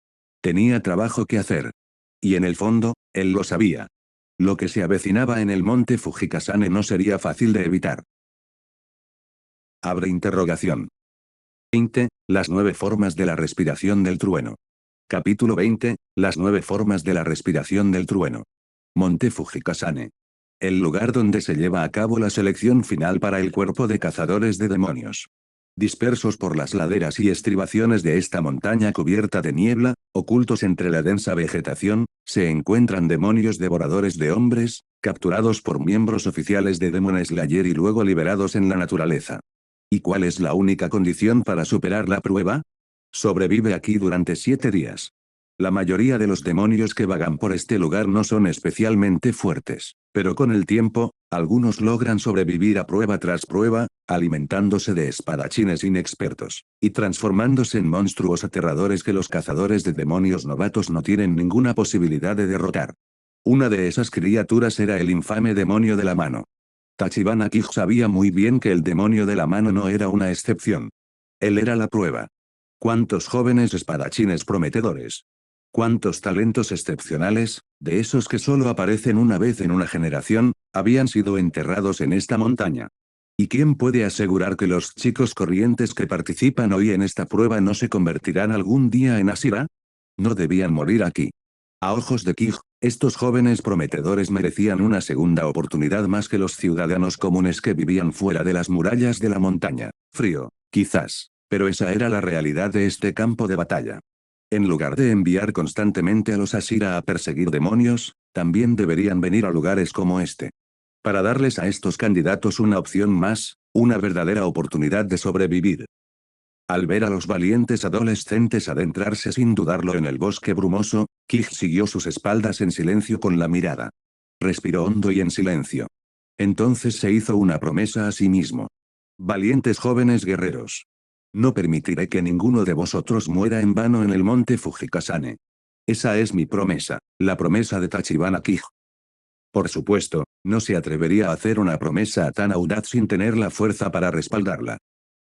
Tenía trabajo que hacer. Y en el fondo, él lo sabía. Lo que se avecinaba en el monte Fujikasane no sería fácil de evitar. Abre interrogación. 20. Las 9 formas de la respiración del trueno. Capítulo 20. Las 9 formas de la respiración del trueno. Monte Fujikasane. El lugar donde se lleva a cabo la selección final para el cuerpo de cazadores de demonios. Dispersos por las laderas y estribaciones de esta montaña cubierta de niebla, ocultos entre la densa vegetación, se encuentran demonios devoradores de hombres, capturados por miembros oficiales de Demon Slayer y luego liberados en la naturaleza. ¿Y cuál es la única condición para superar la prueba? Sobrevive aquí durante 7 días. La mayoría de los demonios que vagan por este lugar no son especialmente fuertes, pero con el tiempo, algunos logran sobrevivir a prueba tras prueba, alimentándose de espadachines inexpertos, y transformándose en monstruos aterradores que los cazadores de demonios novatos no tienen ninguna posibilidad de derrotar. Una de esas criaturas era el infame demonio de la mano. Tachibana Kij sabía muy bien que el demonio de la mano no era una excepción. Él era la prueba. ¿Cuántos jóvenes espadachines prometedores? ¿Cuántos talentos excepcionales, de esos que solo aparecen una vez en una generación, habían sido enterrados en esta montaña? ¿Y quién puede asegurar que los chicos corrientes que participan hoy en esta prueba no se convertirán algún día en Asira? No debían morir aquí. A ojos de Kij, estos jóvenes prometedores merecían una segunda oportunidad más que los ciudadanos comunes que vivían fuera de las murallas de la montaña. Frío, quizás, pero esa era la realidad de este campo de batalla. En lugar de enviar constantemente a los Asira a perseguir demonios, también deberían venir a lugares como este. Para darles a estos candidatos una opción más, una verdadera oportunidad de sobrevivir. Al ver a los valientes adolescentes adentrarse sin dudarlo en el bosque brumoso, Kij siguió sus espaldas en silencio con la mirada. Respiró hondo y en silencio. Entonces se hizo una promesa a sí mismo. Valientes jóvenes guerreros. No permitiré que ninguno de vosotros muera en vano en el monte Fujikasane. Esa es mi promesa, la promesa de Tachibana Kij. Por supuesto, no se atrevería a hacer una promesa tan audaz sin tener la fuerza para respaldarla.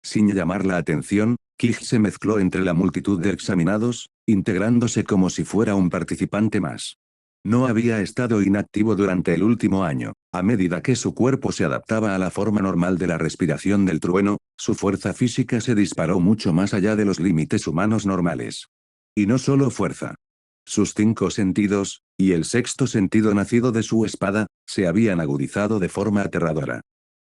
Sin llamar la atención, Kij se mezcló entre la multitud de examinados, integrándose como si fuera un participante más. No había estado inactivo durante el último año. A medida que su cuerpo se adaptaba a la forma normal de la respiración del trueno, su fuerza física se disparó mucho más allá de los límites humanos normales. Y no solo fuerza. Sus 5 sentidos, y el sexto sentido nacido de su espada, se habían agudizado de forma aterradora.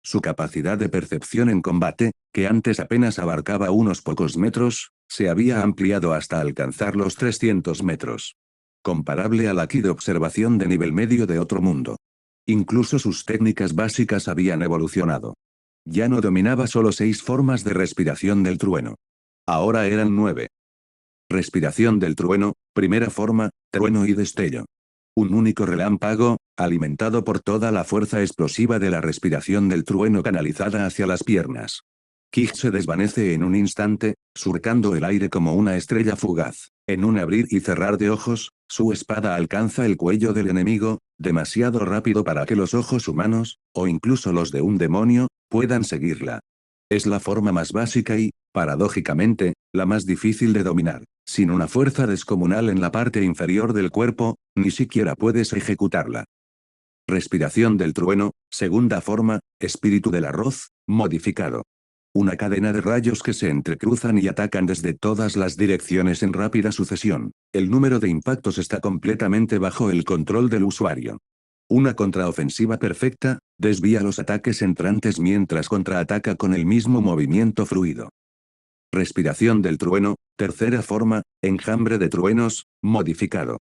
Su capacidad de percepción en combate, que antes apenas abarcaba unos pocos metros, se había ampliado hasta alcanzar los 300 metros. Comparable a la ki de observación de nivel medio de otro mundo. Incluso sus técnicas básicas habían evolucionado. Ya no dominaba solo 6 formas de respiración del trueno. Ahora eran 9. Respiración del trueno, primera forma, trueno y destello. Un único relámpago, alimentado por toda la fuerza explosiva de la respiración del trueno canalizada hacia las piernas. Kij se desvanece en un instante, surcando el aire como una estrella fugaz. En un abrir y cerrar de ojos, su espada alcanza el cuello del enemigo, demasiado rápido para que los ojos humanos, o incluso los de un demonio, puedan seguirla. Es la forma más básica y, paradójicamente, la más difícil de dominar. Sin una fuerza descomunal en la parte inferior del cuerpo, ni siquiera puedes ejecutarla. Respiración del trueno, segunda forma, espíritu del arroz, modificado. Una cadena de rayos que se entrecruzan y atacan desde todas las direcciones en rápida sucesión. El número de impactos está completamente bajo el control del usuario. Una contraofensiva perfecta, desvía los ataques entrantes mientras contraataca con el mismo movimiento fluido. Respiración del trueno, tercera forma, enjambre de truenos, modificado.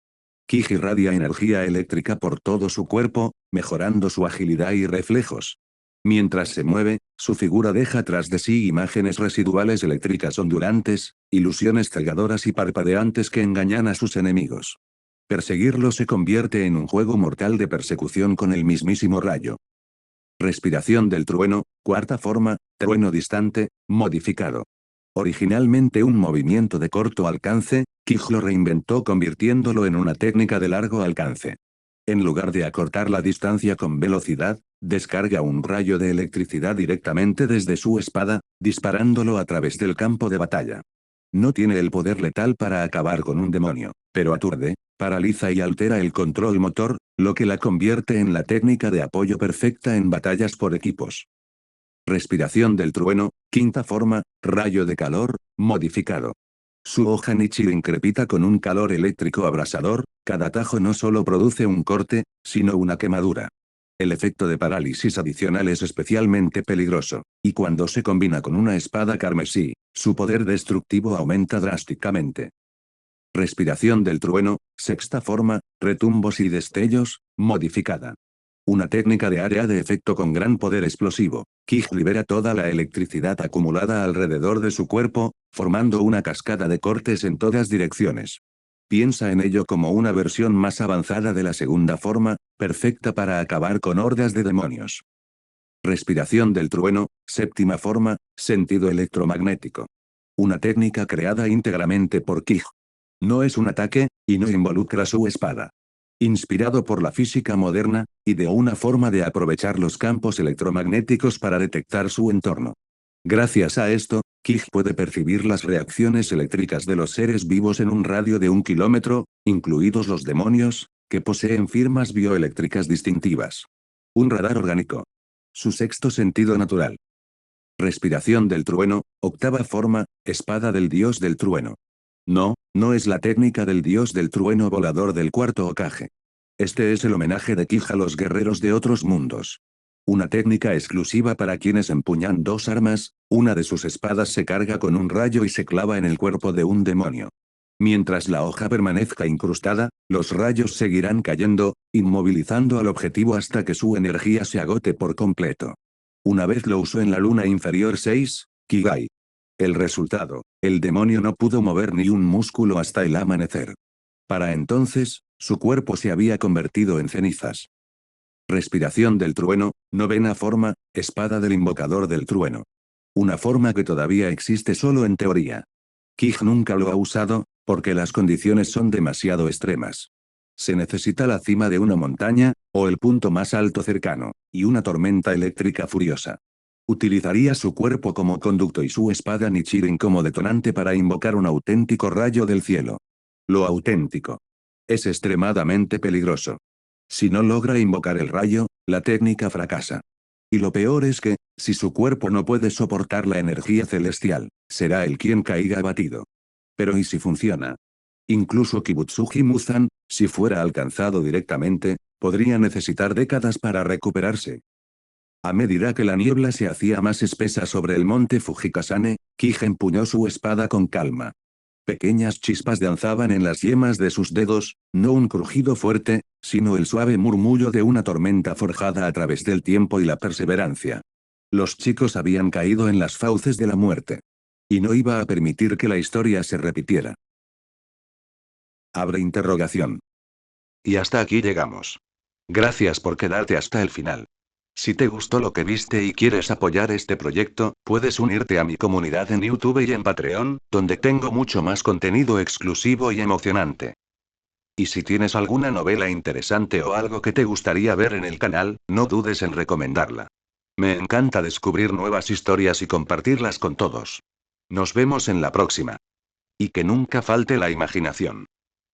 Kij irradia energía eléctrica por todo su cuerpo, mejorando su agilidad y reflejos. Mientras se mueve, su figura deja tras de sí imágenes residuales eléctricas ondulantes, ilusiones cegadoras y parpadeantes que engañan a sus enemigos. Perseguirlo se convierte en un juego mortal de persecución con el mismísimo rayo. Respiración del trueno, cuarta forma, trueno distante, modificado. Originalmente un movimiento de corto alcance, Kij lo reinventó convirtiéndolo en una técnica de largo alcance. En lugar de acortar la distancia con velocidad, descarga un rayo de electricidad directamente desde su espada, disparándolo a través del campo de batalla. No tiene el poder letal para acabar con un demonio, pero aturde, paraliza y altera el control motor, lo que la convierte en la técnica de apoyo perfecta en batallas por equipos. Respiración del trueno, quinta forma, rayo de calor, modificado. Su hoja Nichirin crepita con un calor eléctrico abrasador, cada tajo no solo produce un corte, sino una quemadura. El efecto de parálisis adicional es especialmente peligroso, y cuando se combina con una espada carmesí, su poder destructivo aumenta drásticamente. Respiración del trueno, sexta forma, retumbos y destellos, modificada. Una técnica de área de efecto con gran poder explosivo. Kij libera toda la electricidad acumulada alrededor de su cuerpo, formando una cascada de cortes en todas direcciones. Piensa en ello como una versión más avanzada de la segunda forma, perfecta para acabar con hordas de demonios. Respiración del trueno, séptima forma, sentido electromagnético. Una técnica creada íntegramente por Kij. No es un ataque, y no involucra su espada. Inspirado por la física moderna, ideó una forma de aprovechar los campos electromagnéticos para detectar su entorno. Gracias a esto, Kij puede percibir las reacciones eléctricas de los seres vivos en un radio de 1 kilómetro, incluidos los demonios, que poseen firmas bioeléctricas distintivas. Un radar orgánico. Su sexto sentido natural. Respiración del trueno, octava forma, espada del dios del trueno. No es la técnica del dios del trueno volador del cuarto Hokage. Este es el homenaje de Kij a los guerreros de otros mundos. Una técnica exclusiva para quienes empuñan dos armas, una de sus espadas se carga con un rayo y se clava en el cuerpo de un demonio. Mientras la hoja permanezca incrustada, los rayos seguirán cayendo, inmovilizando al objetivo hasta que su energía se agote por completo. Una vez lo usó en la luna inferior 6, Kigai. El resultado, el demonio no pudo mover ni un músculo hasta el amanecer. Para entonces, su cuerpo se había convertido en cenizas. Respiración del trueno, novena forma, espada del invocador del trueno. Una forma que todavía existe solo en teoría. Kij nunca lo ha usado, porque las condiciones son demasiado extremas. Se necesita la cima de una montaña, o el punto más alto cercano, y una tormenta eléctrica furiosa. Utilizaría su cuerpo como conducto y su espada Nichirin como detonante para invocar un auténtico rayo del cielo. Lo auténtico. Es extremadamente peligroso. Si no logra invocar el rayo, la técnica fracasa. Y lo peor es que, si su cuerpo no puede soportar la energía celestial, será él quien caiga abatido. Pero ¿y si funciona? Incluso Kibutsuji Muzan, si fuera alcanzado directamente, podría necesitar décadas para recuperarse. A medida que la niebla se hacía más espesa sobre el monte Fujikasane, Kij empuñó su espada con calma. Pequeñas chispas danzaban en las yemas de sus dedos, no un crujido fuerte, sino el suave murmullo de una tormenta forjada a través del tiempo y la perseverancia. Los chicos habían caído en las fauces de la muerte. Y no iba a permitir que la historia se repitiera. Abre interrogación. Y hasta aquí llegamos. Gracias por quedarte hasta el final. Si te gustó lo que viste y quieres apoyar este proyecto, puedes unirte a mi comunidad en YouTube y en Patreon, donde tengo mucho más contenido exclusivo y emocionante. Y si tienes alguna novela interesante o algo que te gustaría ver en el canal, no dudes en recomendarla. Me encanta descubrir nuevas historias y compartirlas con todos. Nos vemos en la próxima. Y que nunca falte la imaginación.